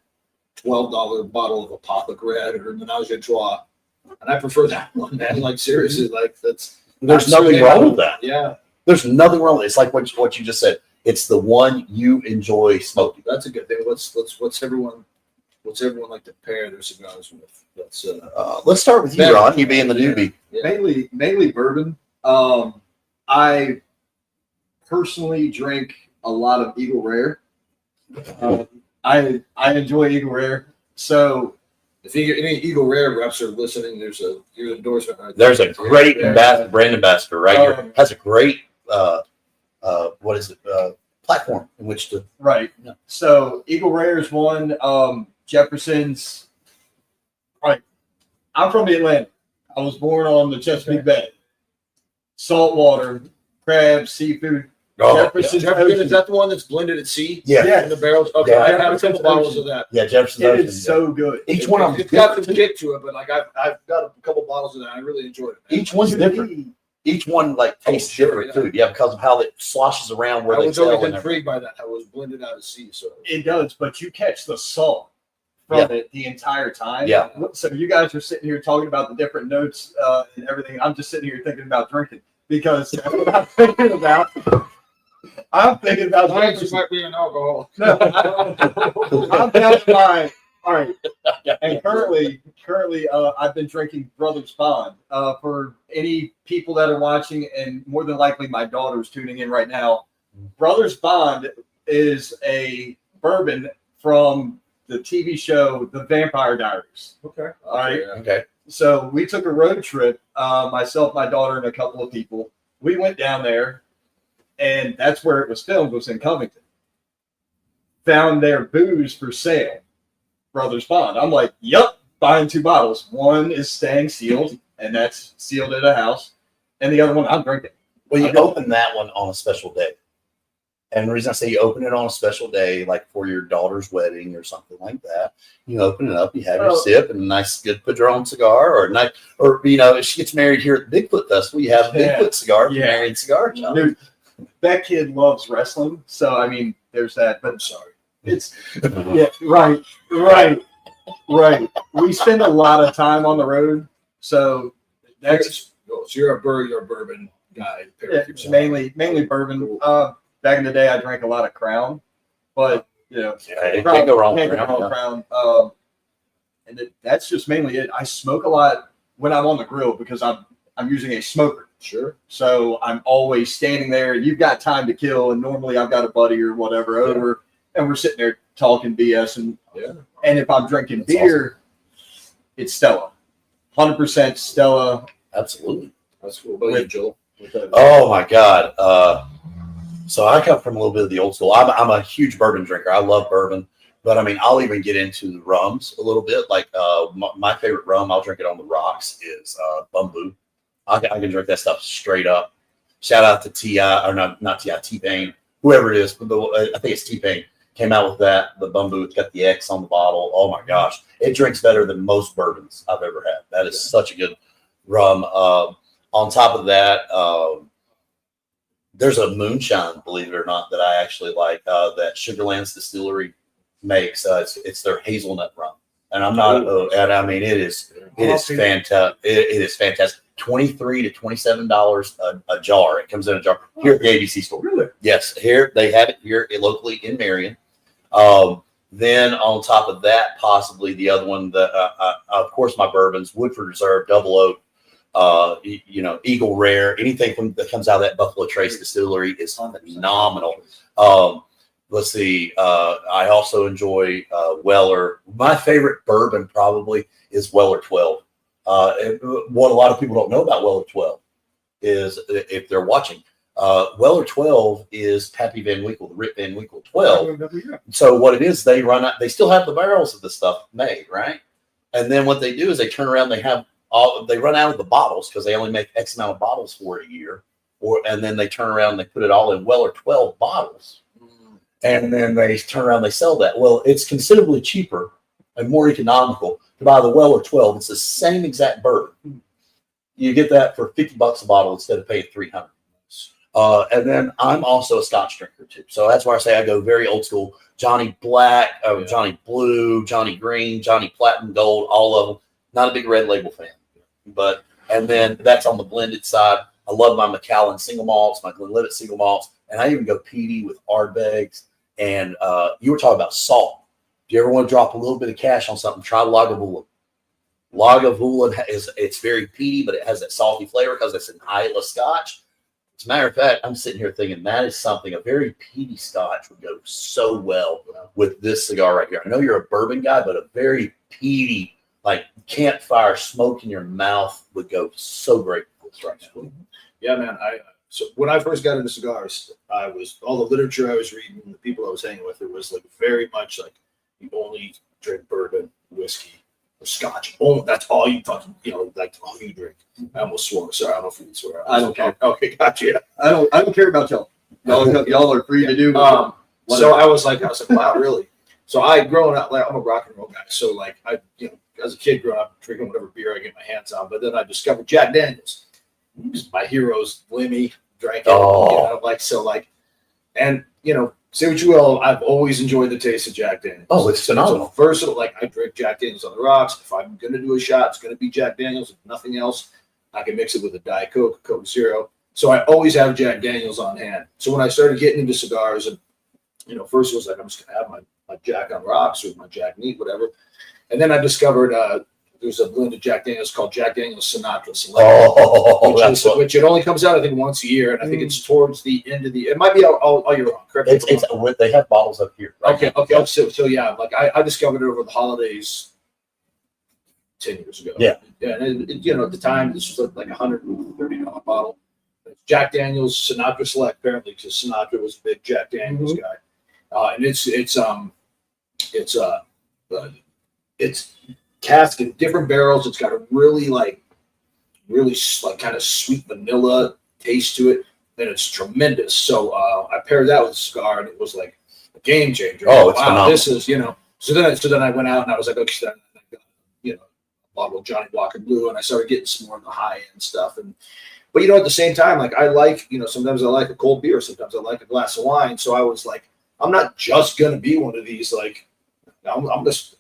$12 bottle of Apothec Red or Menage a Trois, and I prefer that one, man. Like seriously, like There's nothing wrong with that. Yeah, There's nothing wrong with it. It's like what you just said. It's the one you enjoy smoking. that's a good thing. What's everyone like to pair their cigars with? Let's start with you, Ben. Ron. You being the newbie. Yeah. Mainly bourbon. I personally drink a lot of Eagle Rare. I enjoy Eagle Rare. So If any Eagle Rare reps are listening, there's your endorsement. Right There's a great Yeah. brand ambassador right here. Has a great platform in which to. right. Yeah. So Eagle Rare is one. Jefferson's. Right. I'm from the Atlantic. I was born on the Chesapeake Bay. Saltwater, crabs, seafood. Jefferson's Jefferson, is that the one that's blended at sea? Yeah. In the barrels? Okay, Yeah. I have a couple bottles of that. Yeah, Jefferson's It Ocean. is so good. Each one of them. It's got the kick to it, but like I've got a couple bottles of that. I really enjoyed it. Each one's different. Each one like tastes sure, different too. Yeah, because of how it sloshes around where I they was sell. always and everything. intrigued by that. I was blended out of sea, so It does, but you catch the salt from it the entire time. Yeah. So you guys are sitting here talking about the different notes and everything. I'm just sitting here thinking about drinking because that's what I'm thinking about. I'm thinking about drinking. might be an alcohol. No, I'm down to my all right. And currently, I've been drinking Brothers Bond. For any people that are watching, and more than likely my daughter's tuning in right now, Brothers Bond is a bourbon from the TV show The Vampire Diaries. Okay. All right. Okay. So we took a road trip, myself, my daughter, and a couple of people. We went down there, and that's where it was filmed, was in Covington. Found their booze for sale, Brothers Bond. I'm like, yep, buying 2 bottles. One is staying sealed, and that's sealed at a house. And the other one I'm drinking. Well, you open that one on a special day. And the reason I say you open it on a special day, like for your daughter's wedding or something like that, you open it up, you have your sip and a nice, good Padron cigar, or nice, or if she gets married here at the Big Foot Festival, you have a Big Foot Cigar, from Marion Cigar Shop. Dude, that kid loves wrestling, so I mean, there's that. But I'm sorry. it's right. We spend a lot of time on the road, so that's So you're a bourbon guy. it's mainly bourbon. Back in the day, I drank a lot of Crown, but Yeah, it can't go wrong with can't go Crown. wrong with Crown. And that's just mainly it. I smoke a lot when I'm on the grill because I'm using a smoker. Sure. So I'm always standing there. You've got time to kill, and normally I've got a buddy or whatever over, and we're sitting there talking BS. And if I'm drinking beer, it's Stella, 100% Stella. Absolutely. That's cool. What about you, Joel? Oh my God. So I come from a little bit of the old school. I'm a huge bourbon drinker. I love bourbon, but I mean, I'll even get into the rums a little bit. Like my favorite rum, I'll drink it on the rocks, is Bumbu. I can drink that stuff straight up. Shout out to T.I., or not T.I., T-Pain, whoever it is. But I think it's T-Pain came out with that. The Bumbu, it's got the X on the bottle. Oh my gosh, it drinks better than most bourbons I've ever had. That is such a good rum. On top of that, there's a moonshine, believe it or not, that I actually like, that Sugarlands Distillery makes. It's their hazelnut rum, and I'm not. And I mean, it is fantastic. It is fantastic. $23 to $27 a jar. It comes in a jar here at the ABC store. Really? Yes, here they have it here locally in Marion. Then on top of that, possibly the other one, of course, my bourbons, Woodford Reserve, Double Oak, Eagle Rare, anything that comes out of that Buffalo Trace distillery is phenomenal. Let's see. I also enjoy Weller. My favorite bourbon probably is Weller 12. What a lot of people don't know about Weller 12 is, if they're watching, Weller 12 is Pappy Van Winkle, the Rip Van Winkle 12. Yeah. So what it is, they run out, they still have the barrels of the stuff made, right? And then what they do is they turn around, they run out of the bottles because they only make X amount of bottles for a year. And then they turn around and they put it all in Weller 12 bottles. And then they turn around, they sell that. Well, it's considerably cheaper and more economical to buy the Weller 12. It's the same exact bourbon. You get that for $50 a bottle instead of paying $300. And then I'm also a Scotch drinker too. So that's why I say I go very old school. Johnny Black, Johnny Blue, Johnny Green, Johnny Platinum Gold, all of them. Not a big Red Label fan. And then that's on the blended side. I love my Macallan single malts, my Glenlivet single malts, and I even go peaty with Ardbegs. And you were talking about salt. If you ever want to drop a little bit of cash on something, try Lagavulin. Lagavulin it's very peaty, but it has that salty flavor because it's an Islay Scotch. As a matter of fact, I'm sitting here thinking that is something, a very peaty Scotch would go so well with this cigar right here. I know you're a bourbon guy, but a very peaty, like campfire smoke in your mouth would go so great with this right now. Yeah, man. So when I first got into cigars, I was all the literature I was reading, the people I was hanging with, it was like very much like you only drink bourbon, whiskey, or Scotch. Oh, that's all you fucking, like all you drink. I almost swore. Sorry, I don't know if you can swear. I don't care. Okay, gotcha. I don't care about y'all. Y'all are free to do. So I was like, wow, really? So I growing up, like I'm a rock and roll guy. So like as a kid growing up, drinking whatever beer I get my hands on. But then I discovered Jack Daniels. My heroes, Lemmy, drank it. And say what you will, I've always enjoyed the taste of Jack Daniels. Oh, it's phenomenal. It's versatile. Like I drink Jack Daniels on the rocks. If I'm gonna do a shot, it's gonna be Jack Daniels. If nothing else, I can mix it with a Diet Coke, Coke Zero. So I always have Jack Daniels on hand. So when I started getting into cigars, and first it was like I'm just gonna have my Jack on rocks or my Jack neat, whatever. And then I discovered there's a blended Jack Daniels called Jack Daniels Sinatra Select, which it only comes out I think once a year, and I think it's towards the end of the. It might be all year long. Correct? They have bottles up here. Right okay. So yeah, like I discovered it over the holidays 10 years ago. Yeah. And at the time this was like $130 bottle. Jack Daniels Sinatra Select, apparently, because Sinatra was a big Jack Daniels guy, and it's cask in different barrels. It's got a really kind of sweet vanilla taste to it, and it's tremendous. So I paired that with a cigar, and it was like a game changer. Oh, it's phenomenal. This is So then I went out and I was like, okay, then I got a bottle of Johnny Walker Blue, and I started getting some more of the high end stuff. But at the same time, like I like sometimes I like a cold beer, sometimes I like a glass of wine. So I was like, I'm not just gonna be one of these like I'm just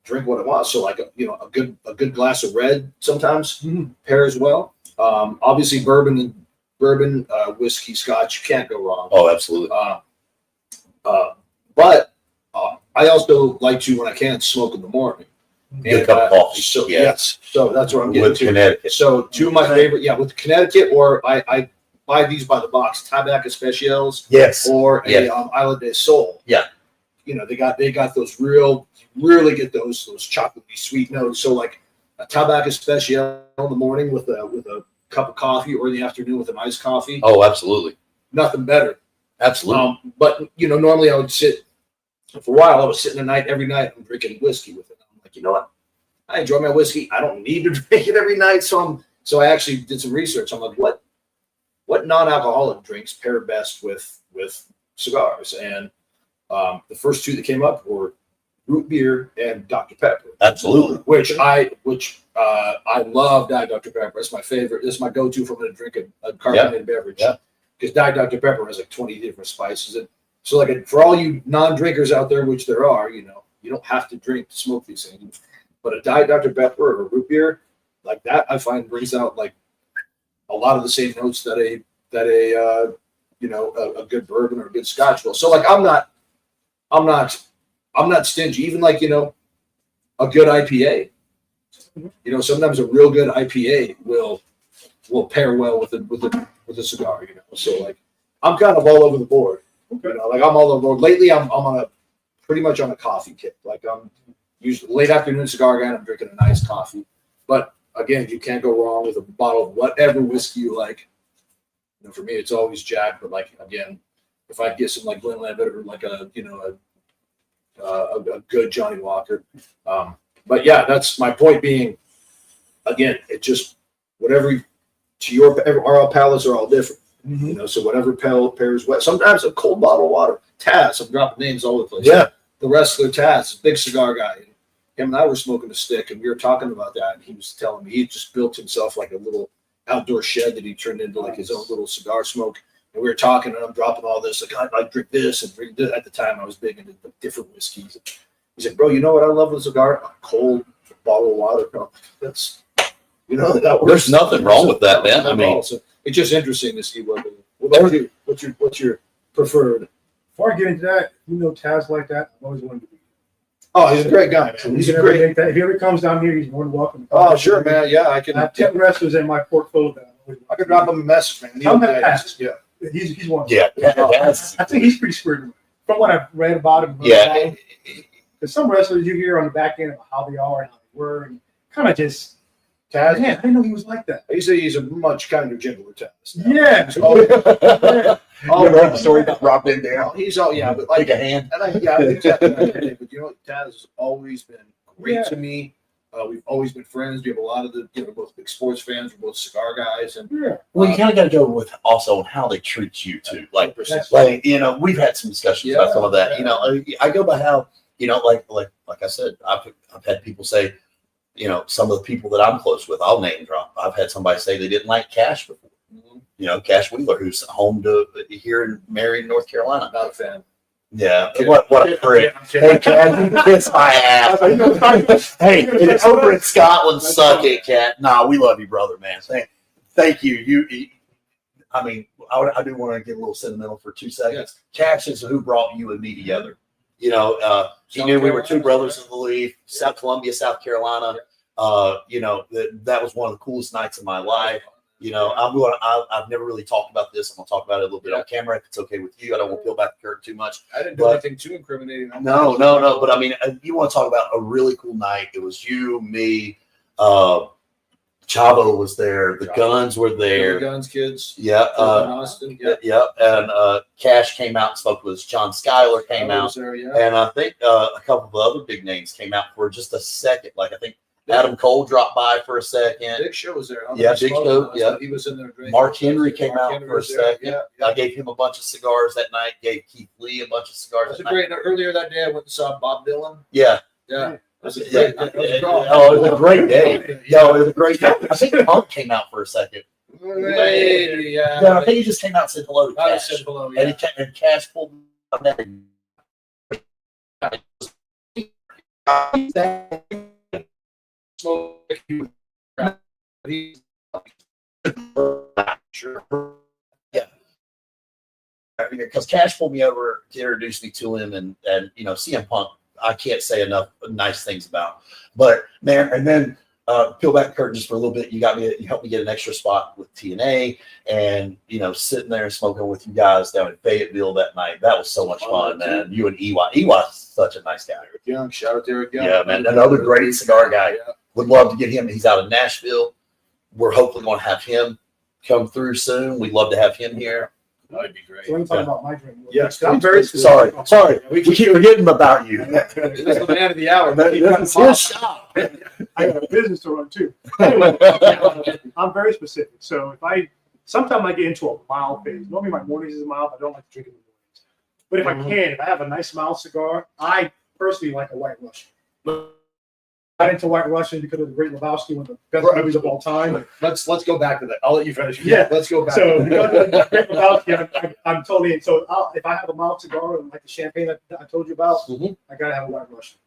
drink what I want. So like a good glass of red sometimes pairs well. Obviously bourbon, whiskey, Scotch, you can't go wrong. Oh, absolutely. But I also like to, when I can, smoke in the morning. Get a cup of coffee. So yes, so that's what I'm getting with to. Connecticut. So two of my favorite, with Connecticut, or I buy these by the box, Tabac Especials. Yes. Or a Isla de Sol. Yeah. They got those really get those chocolatey sweet notes. So like a Tabac Especial in the morning with a cup of coffee, or in the afternoon with an iced coffee. Oh, absolutely. Nothing better. Absolutely. But normally I would sit for a while. I was sitting every night. I'm drinking whiskey with it. I'm like, you know what? I enjoy my whiskey. I don't need to drink it every night. So I actually did some research. I'm like, what non-alcoholic drinks pair best with cigars? And the first two that came up were root beer and Dr. Pepper. Absolutely. Which I love Diet Dr. Pepper. It's my favorite. It's my go-to if I'm going to drink a carbonated beverage. Yeah. Because Diet Dr. Pepper has like 20 different spices. And so like for all you non-drinkers out there, which there are, you don't have to smoke these things. But a Diet Dr. Pepper or a root beer like that, I find brings out like a lot of the same notes that a good bourbon or a good Scotch will. So like I'm not stingy. Even like a good IPA. Sometimes a real good IPA will pair well with a cigar. So like I'm kind of all over the board. Okay. Like I'm all over the board. Lately I'm pretty much on a coffee kick. Like I'm usually late afternoon cigar guy, and I'm drinking a nice coffee. But again, you can't go wrong with a bottle of whatever whiskey you like. for me, it's always Jack. But like again, if I get some like Glenn Lambert or like a good Johnny Walker, but yeah, that's my point. Being again, it just whatever our palates are all different. So whatever pairs well. Sometimes a cold bottle of water. Taz, I'm dropping names all over the place. Yeah. The wrestler Taz, big cigar guy. Him and I were smoking a stick, and we were talking about that. And he was telling me he just built himself like a little outdoor shed that he turned into like his own little cigar smoke. And we were talking, and I'm dropping all this. Like, I drink this and drink this. At the time, I was big into the different whiskeys. He said, "Bro, you know what I love with a cigar? A cold bottle of water." That's, that works. There's nothing wrong with that, man. I mean, so it's just interesting to see what about you? What's your preferred? Before I get into that, Taz like that, I've always wanted to be. Oh, he's a great guy, man. He's great. If he ever comes down here, he's more than welcome. Oh, sure, man. Yeah, I can. I have 10 wrestlers in my portfolio. I could drop him a message, man. Tell him that Taz. Yeah. He's one. yeah. I think he's pretty squared from what I've read about him. Yeah. Because some wrestlers you hear on the back end of how they are and how they were, and kind of just, Taz, man, I didn't know he was like that. he's a much kinder, gentler Taz. Yeah. You ever heard the story about Rob Van Dam? He's all yeah, but like Take a hand. and I think that, but Taz has always been great to me. We've always been friends. We have a lot of we're both big sports fans. We're both cigar guys, and Well, you kind of got to go with also how they treat you too. Like we've had some discussions about some of that. I go by how like I said, I've had people say, some of the people that I'm close with, I'll name drop. I've had somebody say they didn't like Cash before. Cash Wheeler, who's home here in Marion, North Carolina. not a fan. Yeah, what a prick. Hey, Cat, you kiss my ass. Hey, it's over in Scotland, suck it, Cat. Nah, we love you, brother, man. Thank you. I do want to get a little sentimental for 2 seconds. Cash is who brought you and me together. He knew we were two brothers in the league, Columbia, South Carolina. That was one of the coolest nights of my life. I've never really talked about this. I'm going to talk about it a little bit on camera if it's okay with you. I don't want to peel back the curtain too much. I didn't do anything too incriminating. No. But I mean, you want to talk about a really cool night. It was you, me, Chavo was there. The Guns were there. The Guns kids. Yeah. Austin. Yeah. Yeah. And Cash came out and spoke with us. John Schuyler came out. There, yeah. And I think a couple of other big names came out for just a second. Like I think Adam Cole dropped by for a second. Big Show was there. Yeah, Big Show. Yeah, he was in there. Mark Henry came out for a second. Yeah. I gave him a bunch of cigars that night. Gave Keith Lee a bunch of cigars. That was great. Earlier that day, I went and saw Bob Dylan. Yeah. Yeah. It was a great day. Yo, it was a great day. I think Punk came out for a second. Yeah. I think he just came out and said hello to Cash. I said hello, yeah. And Cash pulled up Sure. Yeah. Because Cash pulled me over to introduce me to him, and CM Punk, I can't say enough nice things about. But man, and then peel back the curtain just for a little bit. You helped me get an extra spot with TNA, and sitting there and smoking with you guys down in Fayetteville that night. That was so much fun, man. You and Ewa. Ewa's such a nice guy. Eric Young, shout out to Eric Young. Yeah, man, another great cigar guy. Yeah. Would love to get him. He's out of Nashville. We're hopefully going to have him come through soon. We'd love to have him here. That'd be great. So let me talk about my drink. Yes, I'm very sorry. We keep forgetting about you. This is the man of the hour. That's his shop. I got a business to run too. Anyway, I'm very specific. So sometimes I get into a mild phase. Normally my mornings is mild, but I don't like to drink in the mornings. But if I have a nice mild cigar, I personally like a White Russian. Got into White Russian because of the Great Lebowski, one of the best movies of all time. Let's go back to that. I'll let you finish. Yeah, let's go back. So because of the Great Lebowski, I'm totally in. So if I have a mild cigar like the champagne that I told you about, I gotta have a White Russian.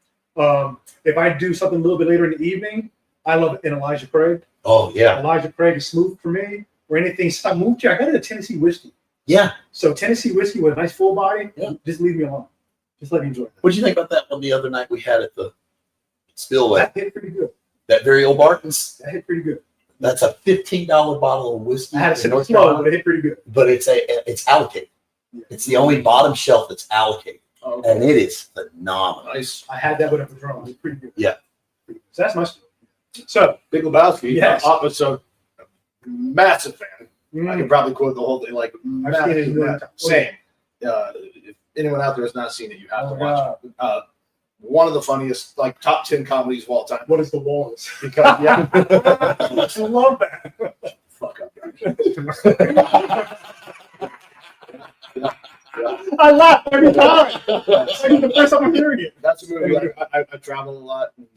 If I do something a little bit later in the evening, I love an Elijah Craig. Oh yeah, Elijah Craig is smooth for me. Or anything smooth. I got a Tennessee whiskey. Yeah. So Tennessee whiskey with a nice full body. Yeah. Just leave me alone. Just let me enjoy it. What did you think about that one the other night we had at the Spillway? That hit pretty good. That very old Barton's. That hit pretty good. That's a $15 bottle of whiskey. I had a sip of slow, but it hit pretty good. But it's allocated. Yeah. It's the only bottom shelf that's allocated, and it is phenomenal. Nice. I had that with a Patron. It's pretty good. Yeah. So that's my story. So Big Lebowski. Yes. So massive fan. I can probably quote the whole thing. Like, I've seen it a million times. same. If anyone out there has not seen it, you have to Oh, watch it. One of the funniest, like top 10 comedies of all time. What is the walls? Because yeah, I love that. fuck up, guys. I laugh every time. It's like the first time I'm hearing it. That's a movie. I travel a lot. And,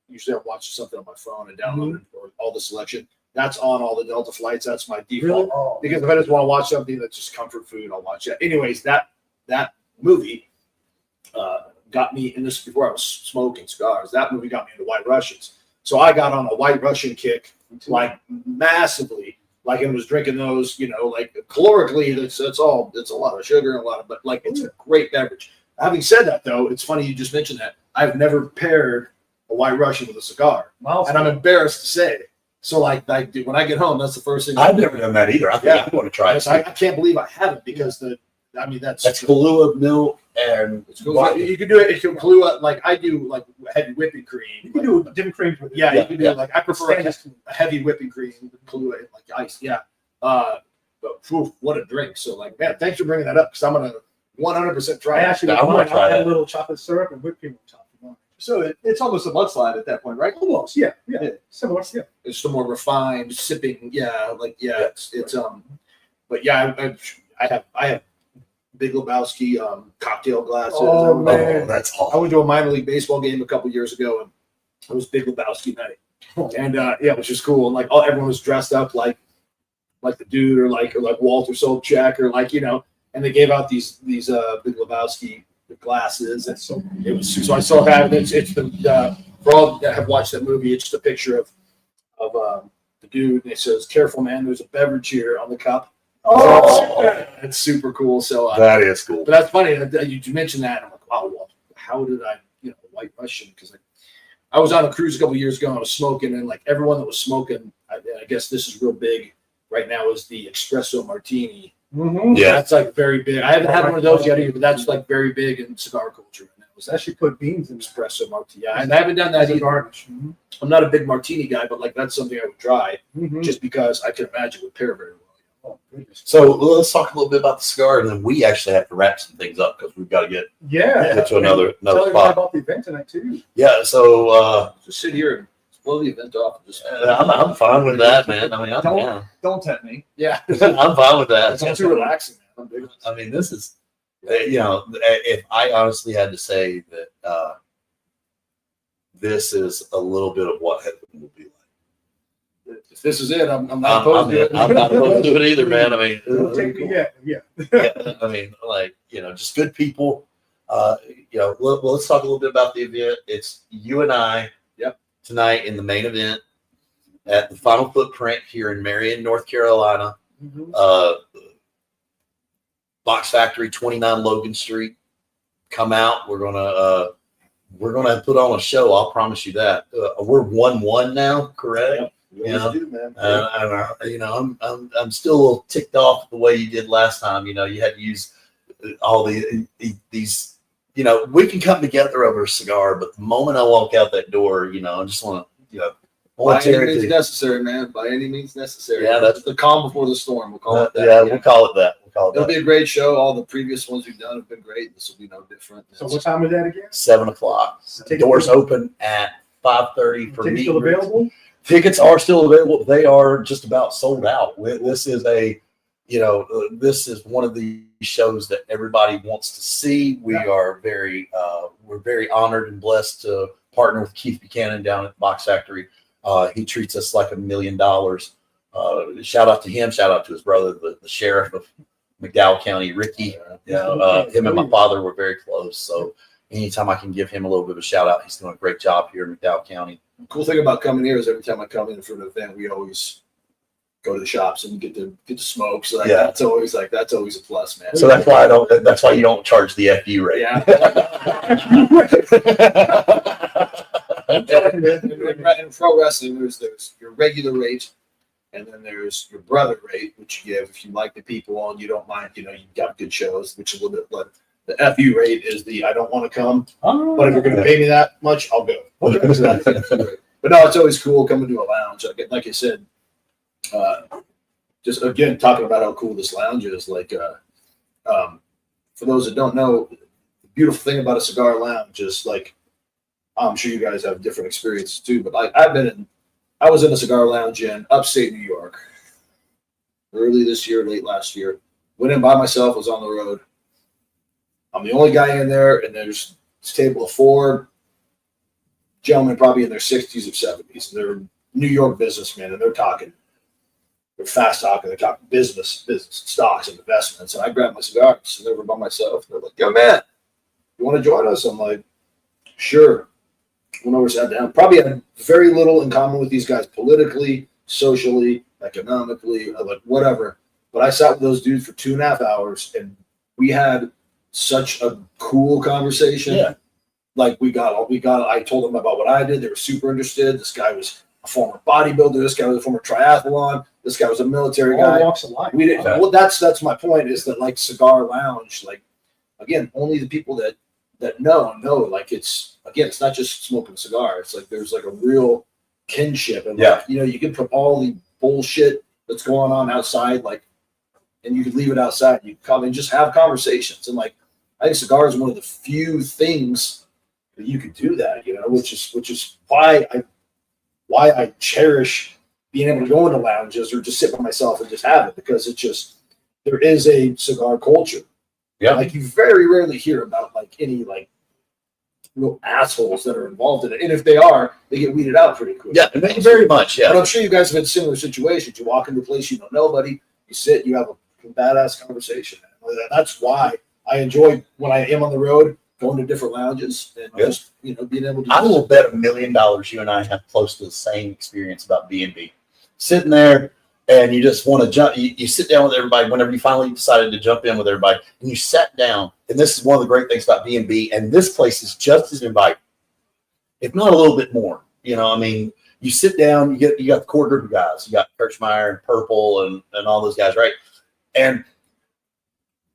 usually I watch something on my phone and download it or all the selection. That's on all the Delta flights. That's my default. Really? Because if I just want to watch something that's just comfort food, I'll watch it. Anyways, that movie got me, and this is before I was smoking cigars. That movie got me into White Russians. So I got on a White Russian kick, like massively. Like I was drinking those, like calorically, it's a lot of sugar and but like it's a great beverage. Having said that, though, it's funny you just mentioned that. I've never paired a White Russian with a cigar, and I'm embarrassed to say. So like when I get home, that's the first thing. I've never done that either. I think I want to try it. I can't believe I haven't because that's Kahlua milk and it's cool. You can do it. It can Kahlua like I do, like heavy whipping cream. You can do different creams with it. Yeah, you can do like I prefer a Standard. heavy whipping cream, Kahlua, like ice. Yeah. But phew, what a drink. So like, man, thanks for bringing that up because I'm gonna 100% try. I it. actually I wanna try add that. a little chocolate syrup and whipped cream on top. So it's almost a mudslide at that point, right? Almost, yeah. Similar, yeah. It's the more refined sipping. It's but yeah, I have Big Lebowski cocktail glasses. Oh, man. oh, that's I awesome. went to a minor league baseball game a couple years ago, and it was Big Lebowski night, and it was just cool. And like everyone was dressed up like the dude or like Walter Sobchak or and they gave out these Big Lebowski glasses, and so it was. So I still have it. It's the for all that have watched that movie. It's just a picture of the dude, and it says, "Careful, man. There's a beverage here on the cup." Oh, It's super cool. So That is cool. but that's funny that you mentioned that. And I'm like, wow, well, how did I, White Russian? Because I was on a cruise a couple years ago and I was smoking, and like everyone that was smoking, I guess this is real big right now, is the espresso martini. mm-hmm. Yeah. That's like very big. I haven't had one of those yet either, but that's like very big in cigar culture. And that was Actually put beans in there. espresso martini. Yeah, and I haven't done that As a either. garnish. I'm not a big martini guy, but like that's something I would try Mm-hmm. just because I can imagine would pair very well. Oh, goodness. So let's talk a little bit about the cigar, and then we actually have to wrap some things up because we've got to get Yeah. to another Tell everybody spot. about the event tonight, too. Yeah. So Just sit here and blow the event off. And just I'm fine with that, man. I mean, Don't tempt me. yeah, I'm fine with that. it's not too relaxing. Man. I'm big. I mean, this is, if I honestly had to say that this is a little bit of what heaven will be like. If this is it, I'm not opposed to it. I'm not opposed to it either, man. I mean, Don't take me yet. Yeah. yeah, I mean, just good people. Let's talk a little bit about the event. It's you and I tonight in the main event at the Final Footprint here in Marion, North Carolina. Mm-hmm. Box Factory, 29 Logan Street. Come out. We're gonna put on a show. I'll promise you that. We're 1-1 now, correct? You always do, man. I'm still a little ticked off the way you did last time. You had to use all these. We can come together over a cigar, but the moment I walk out that door, I just want to, By any means necessary, man. By any means necessary. Yeah, that's the calm before the storm. We'll call it that. Yeah, we'll call it that. It'll be a great show. All the previous ones we've done have been great. This will be no different. So what time is that again? 7:00. Tickets- Doors open at 5:30 for Tickets meet still and greets. available? Tickets are still available. They are just about sold out. This is this is one of the shows that everybody wants to see. We're very honored and blessed to partner with Keith Buchanan down at the Box Factory. He treats us like $1 million. Shout out to him. Shout out to his brother, the sheriff of McDowell County, Ricky. Him and my father were very close. So anytime I can give him a little bit of a shout out, he's doing a great job here in McDowell County. Cool thing about coming here is every time I come in for an event, we always go to the shops and get to smoke. So that's always a plus, man. So that's why you don't charge the FU rate. Yeah. In pro wrestling, there's your regular rate, and then there's your brother rate, which you give if you like the people and you don't mind, you've got good shows, which is a little bit like the FU rate is the I don't want to come, but if you're going to pay me that much, I'll go. So that's the FU rate. But no, it's always cool coming to a lounge. Like I said, just again talking about how cool this lounge is. Like, for those that don't know, the beautiful thing about a cigar lounge is like, I'm sure you guys have different experiences too, but like I was in a cigar lounge in upstate New York early this year, late last year. Went in by myself, was on the road. I'm the only guy in there, and there's this table of 4 gentlemen, probably in their 60s or 70s. And they're New York businessmen, and they're fast talking. They're talking business, stocks, and investments. And I grabbed my cigar, sit over by myself. They're like, "Yo, man, you want to join us?" I'm like, "Sure." Went over, sat down. Probably had very little in common with these guys politically, socially, economically, like whatever. But I sat with those dudes for 2.5 hours, and we had such a cool conversation. Yeah. Like I told them about what I did. They were super interested. This guy was a former bodybuilder. This guy was a former triathlon. This guy was a military All guy. walks of life. We didn't. Well, that's my point. Is that like cigar lounge? Like, again, only the people that know. Like, it's not just smoking a cigar. It's like there's like a real kinship, and like, you can put all the bullshit that's going on outside, like, and you could leave it outside. You come and just have conversations, and like, I think cigar is one of the few things that you could do that, which is why I cherish being able to go into lounges or just sit by myself and just have it, because there is a cigar culture. Yeah. Like, you very rarely hear about like any like real assholes that are involved in it. And if they are, they get weeded out pretty quick. Yeah, very much. Yeah. But I'm sure you guys have had similar situations. You walk into a place, you know nobody, you sit, you have a badass conversation. That's why I enjoy when I am on the road, going to different lounges and just, being able to. I will bet $1 million you and I have close to the same experience about B&B. Sitting there, and you just want to jump. You sit down with everybody whenever you finally decided to jump in with everybody, and you sat down. And this is one of the great things about B&B, and this place is just as inviting, if not a little bit more. You sit down, you got the core group of guys. You got Kirchmeyer and Purple and all those guys, right? And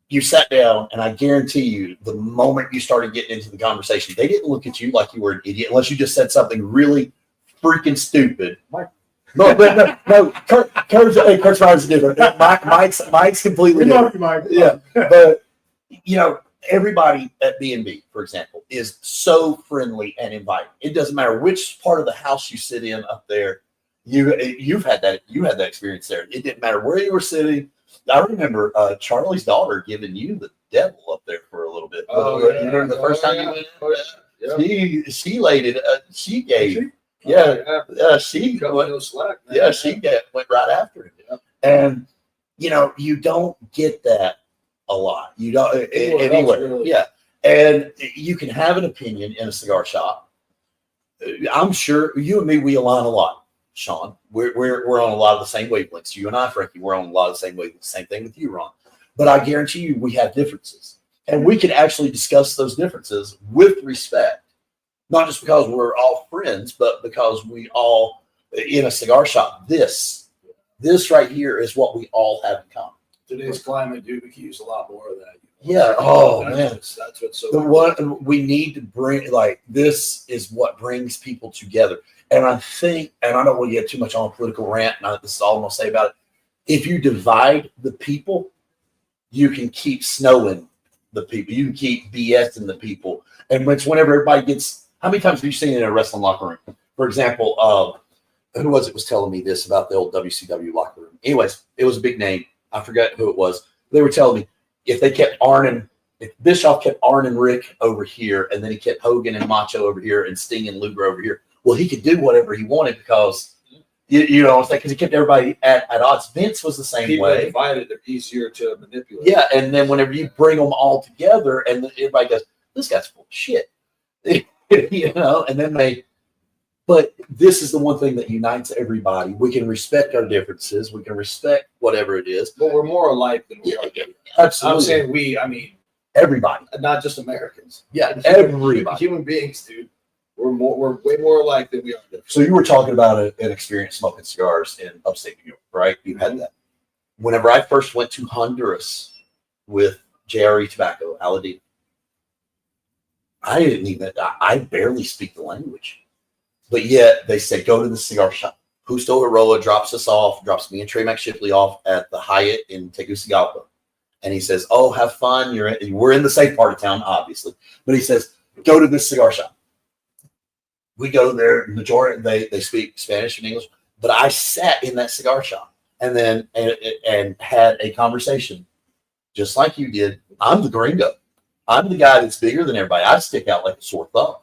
you sat down, and I guarantee you, the moment you started getting into the conversation, they didn't look at you like you were an idiot unless you just said something really freaking stupid. No, Kirchmeyer's different. Mike's completely different. Mike. Yeah, but everybody at B&B, for example, is so friendly and inviting. It doesn't matter which part of the house you sit in up there. You had that experience there. It didn't matter where you were sitting. I remember Charlie's daughter giving you the devil up there for a little bit. You remember the first time you went in? She laid it. She gave. She went no slack. Man. She went right after him. Yeah. And you don't get that a lot. You don't anywhere. Really. Yeah. And you can have an opinion in a cigar shop. I'm sure you and me, we align a lot. Sean, we're on a lot of the same wavelengths. You and I, Frankie, we're on a lot of the same wavelengths. Same thing with you, Ron. But I guarantee you, we have differences, and we can actually discuss those differences with respect, not just because we're all friends, but because we all in a cigar shop. This right here is what we all have in common. Today's climate, dude, we can use a lot more of that. Yeah. Oh man, that's what's so. What we need to bring, like, this is what brings people together. And I think, and I don't want to get too much on a political rant, and this is all I'm going to say about it. If you divide the people, you can keep snowing the people. You can keep BSing the people. And whenever everybody gets, how many times have you seen it in a wrestling locker room? For example, who was telling me this about the old WCW locker room? Anyways, it was a big name. I forgot who it was. They were telling me if Bischoff kept Arn and Rick over here, and then he kept Hogan and Macho over here, and Sting and Luger over here, well, he could do whatever he wanted because, because he kept everybody at odds. Vince was the same people way. Divided, they're easier to manipulate. Yeah, and then whenever you bring them all together, and everybody goes, "This guy's full of shit," and then but this is the one thing that unites everybody. We can respect our differences. We can respect whatever it is. But we're more alike than we are. Absolutely. I'm saying we, I mean, everybody, not just Americans. Yeah, everybody. Human beings, dude. We're way more alike than we are different. So you were talking about an experience smoking cigars in upstate New York, right? You had that. Whenever I first went to Honduras with JRE Tobacco, Aladino, I barely speak the language. But yet they said, go to the cigar shop. Justo Aroa drops me and Trey McShipley off at the Hyatt in Tegucigalpa. And he says, "Oh, have fun. We're in the safe part of town, obviously." But he says, "Go to this cigar shop." We go there. Majority they speak Spanish and English. But I sat in that cigar shop and had a conversation, just like you did. I'm the gringo. I'm the guy that's bigger than everybody. I stick out like a sore thumb.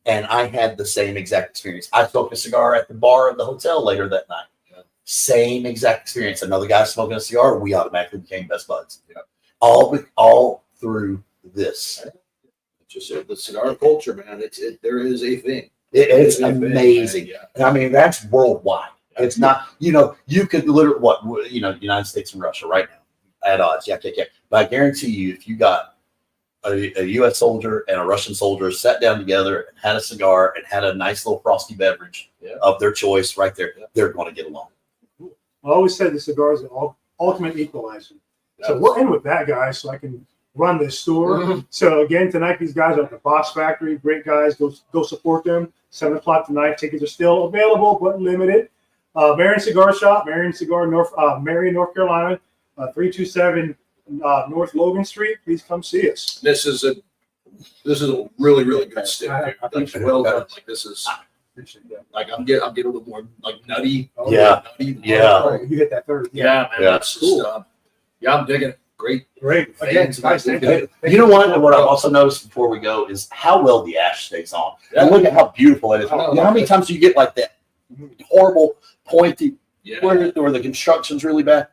And I had the same exact experience. I smoked a cigar at the bar of the hotel later that night. Same exact experience. Another guy smoking a cigar, we automatically became best buds. Yeah. All through this. Just the cigar culture, man. There is a thing. It's amazing. Yeah. And I mean, that's worldwide. It's not, you could literally, United States and Russia right now at odds. Yeah. But I guarantee you, if you got a U.S. soldier and a Russian soldier sat down together and had a cigar and had a nice little frosty beverage of their choice right there, they're going to get along. I always said the cigar is the ultimate equalizer. So we'll end with that, guys, so I can run this store. Mm-hmm. So again, tonight these guys are at the Box Factory. Great guys. Go support them. 7 o'clock tonight. Tickets are still available but limited. Marion Cigar Shop, Marion Cigar, Marion, North Carolina, 327 North Logan Street. Please come see us. This is a really, really good stick. I Like, well done. Like this is like I'm getting a little more like nutty. Yeah. Nutty. Yeah. Oh, you hit that third. Yeah, man. Yeah. That's cool. I'm digging it. Great. Again, guys, thank you. You know what I've also noticed before we go is how well the ash stays on. And look at how beautiful it is. You know how many times do you get like that horrible pointy where the construction's really bad?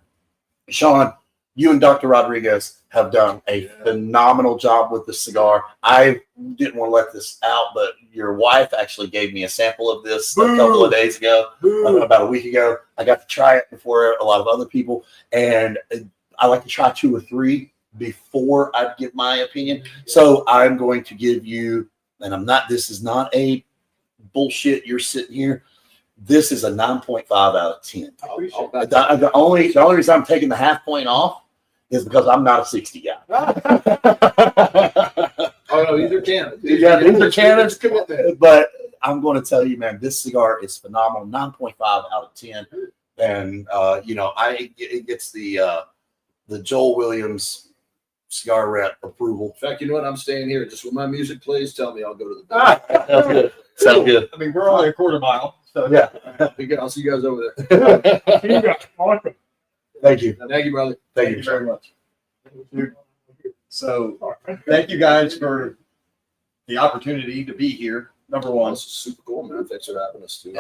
Sean, you and Dr. Rodriguez have done a phenomenal job with the cigar. I didn't want to let this out, but your wife actually gave me a sample of this a couple of days ago, about a week ago. I got to try it before a lot of other people, and I like to try 2 or 3 before I give my opinion. So I'm going to give you, and this is not a bullshit, you're sitting here. This is a 9.5 out of 10. The only reason I'm taking the half point off is because I'm not a 60 guy. Oh no, these are cannons. These are cannons. But I'm going to tell you, man, this cigar is phenomenal. 9.5 out of 10. And it gets the Joel Williams cigar rep approval. In fact, you know what? I'm staying here. Just when my music plays, tell me I'll go to the bar. Sounds good. Sounds good. I mean, we're only a quarter mile. So Yeah. I'll see you guys over there. See you guys. Awesome. Thank you. Thank you, brother. Thank Thank you. you very much. So thank you guys for the opportunity to be here. Number one. This is super cool, man. Thanks for having us too.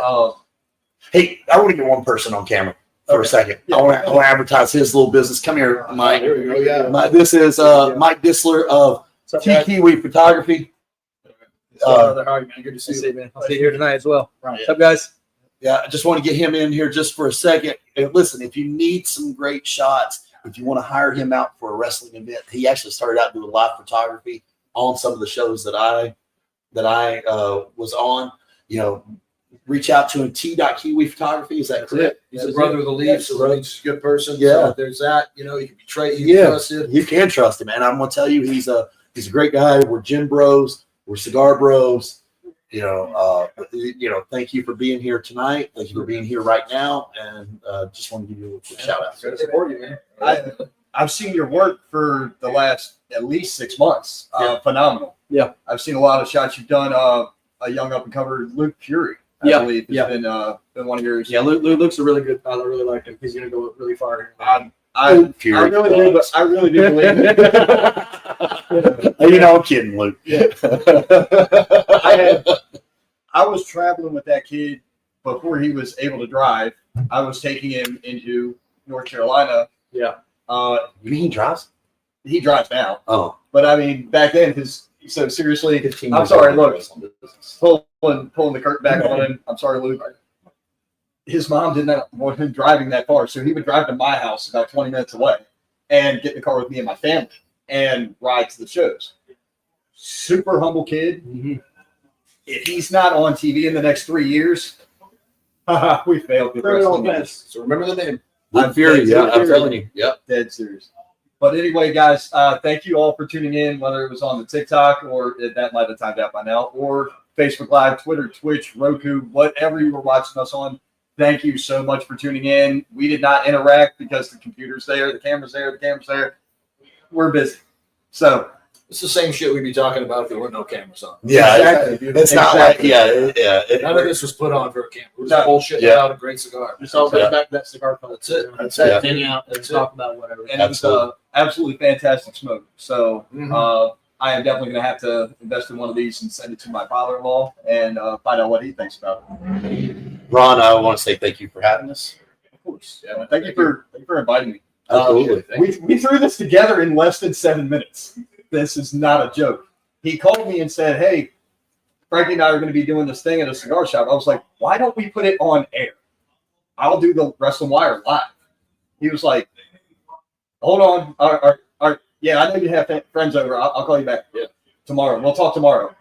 Hey, I want to get one person on camera for a second. I want to advertise his little business. Come here, Mike. Here we go. Yeah. This is Mike Disler of T Kiwi Photography. Brother, how are you, man? Good to see you, man. I'll see you here tonight as well. Right. What's up, guys? Yeah, I just want to get him in here just for a second. And listen, if you need some great shots, if you want to hire him out for a wrestling event, he actually started out doing live photography on some of the shows that I was on. Reach out to him. T.Kiwi Photography. Is that correct? He's a brother of the league, so he's a good person. Yeah. So there's that. He can be trusted. You can trust him. You can trust him, and I'm going to tell you, he's a great guy. We're gin bros. We're cigar bros. Thank you for being here tonight. Thank you for being here right now, and just want to give you a quick shout out. Good to support you, man. I've seen your work for the last at least 6 months. Phenomenal. Yeah. I've seen a lot of shots you've done. A young up and covered Luke Fury, I believe, has been one of yours. Yeah, Luke's a really good fellow. I really like him. He's going to go really far. I really do. I really do believe it. I'm kidding, Luke. I was traveling with that kid before he was able to drive. I was taking him into North Carolina. Yeah. You mean he drives? He drives now. Oh. But I mean, back then, so seriously, I'm sorry, look, pulling the curtain back on him. I'm sorry, Luke. His mom did not want him driving that far, so he would drive to my house about 20 minutes away and get in the car with me and my family and ride to the shows. Super humble kid. Mm-hmm. If he's not on TV in the next 3 years, we failed. So remember the name. Luke Fury. Yeah, I'm telling you. Yep. Dead serious. But anyway, guys, thank you all for tuning in, whether it was on the TikTok or that might have timed out by now, or Facebook Live, Twitter, Twitch, Roku, whatever you were watching us on. thank you so much for tuning in. We did not interact because the computer's there, the camera's there. We're busy. So It's the same shit we'd be talking about if there were no cameras on. Yeah, exactly. it's not like yeah. None of this was put on for a camera. We're No. just bullshit Yeah. about a great cigar. Just all Yeah. back to that cigar culture. That's it. you know, That's just it. Hang out and That's talk about whatever. and it was absolutely fantastic smoke. So I am definitely going to have to invest in one of these and send it to my father-in-law and find out what he thinks about it. Ron, I want to say thank you for having us. Of course. Yeah, thank you for inviting me. Absolutely. We threw this together in less than 7 minutes. This is not a joke. He called me and said, "Hey, Frankie and I are going to be doing this thing at a cigar shop." I was like, "Why don't we put it on air? I'll do the Wrestling Wire live." He was like, "Hold on. All right. Yeah, I know you have friends over. I'll call you back tomorrow. We'll talk tomorrow."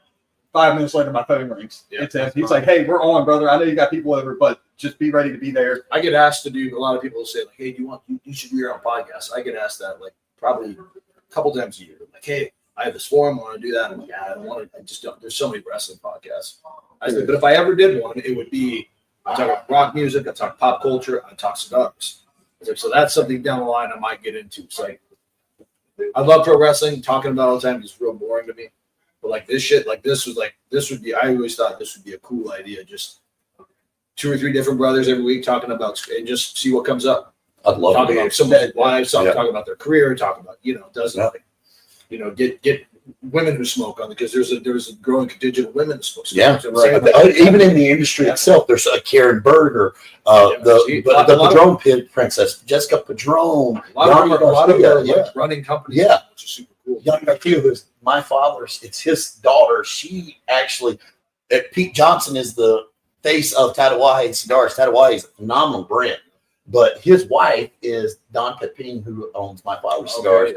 5 minutes later, my phone rings. Yeah, It's him. He's like, "Hey, we're on, brother. I know you got people over, but just be ready to be there." I get asked to do. A lot of people say like, "Hey, you should do your own podcast." I get asked that like probably a couple times a year. Like, "Hey, I have this forum. I want to do that." I'm like, "Yeah, I don't want to. I just don't." There's so many wrestling podcasts. I said, but if I ever did one, it would be I talk about rock music, I talk pop culture, I talk cigars. I was like, so that's something down the line I might get into. It's like I love pro wrestling. Talking about it all the time is real boring to me. But like this shit, like this would be. I always thought this would be a cool idea. Just 2 or 3 different brothers every week talking about and just see what comes up. I'd love Talk to about be. someone's lives, Yeah. talk about their career, talk about doesn't Yeah. get women who smoke on because there's a growing contingent of women who smoke. Yeah, So right. Even in the industry itself, there's a Karen Berger, the Padron Princess, Jessica Padron, A lot of Garcia, like, running companies, Yeah. which is super cool. Young Garcia, who's my father's, it's his daughter. She actually, Pete Johnson is the face of Tatawahe Cigars. Tatawahe is a phenomenal brand, but his wife is Don Pepin, who owns my father's cigars,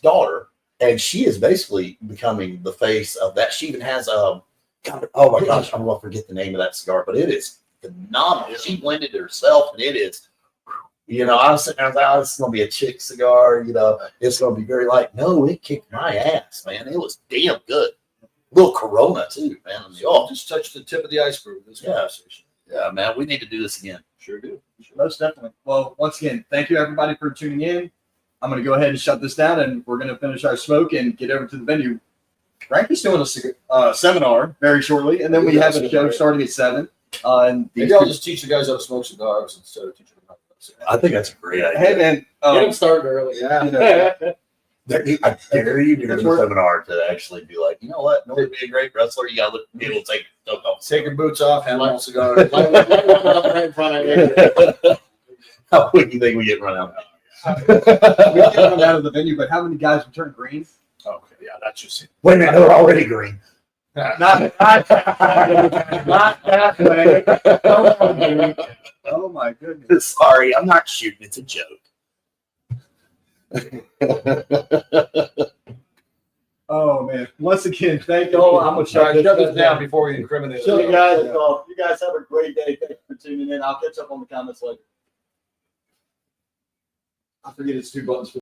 daughter, and she is basically becoming the face of that. She even has oh my gosh, I'm gonna forget the name of that cigar, but it is phenomenal. She blended it herself, and it is. I was sitting there, I was like, "Oh, this is gonna be a chick cigar. It's gonna be very light." No, it kicked my ass, man. It was damn good. Little Corona too, man. Just touched the tip of the iceberg with this conversation. Yeah, man. We need to do this again. Sure do. Most definitely. Well, once again, thank you everybody for tuning in. I'm going to go ahead and shut this down, and we're going to finish our smoke and get over to the venue. Frankie's doing a seminar very shortly, and then we have a show starting at 7. And Maybe I'll just teach the guys how to smoke cigars instead of teaching them how to smoke. I think that's a great idea. hey man, Get them started early. Yeah. I dare you during the seminar to actually be like, you know what? In order to be a great wrestler, you got to be able to take it off. Take your boots off, hand on cigars. Right in front of you. How quick do you think we get run out? we get run out of the venue, but how many guys would turn green? Okay, yeah, that's just it. Wait a minute, they're already green. Not that way. Oh my goodness. Sorry, I'm not shooting. It's a joke. Oh man. Once again, thank y'all. I'm gonna shut this down. before we incriminate. So you guys have a great day. Thank you for tuning in. I'll catch up on the comments later. I forget it's 2 buttons.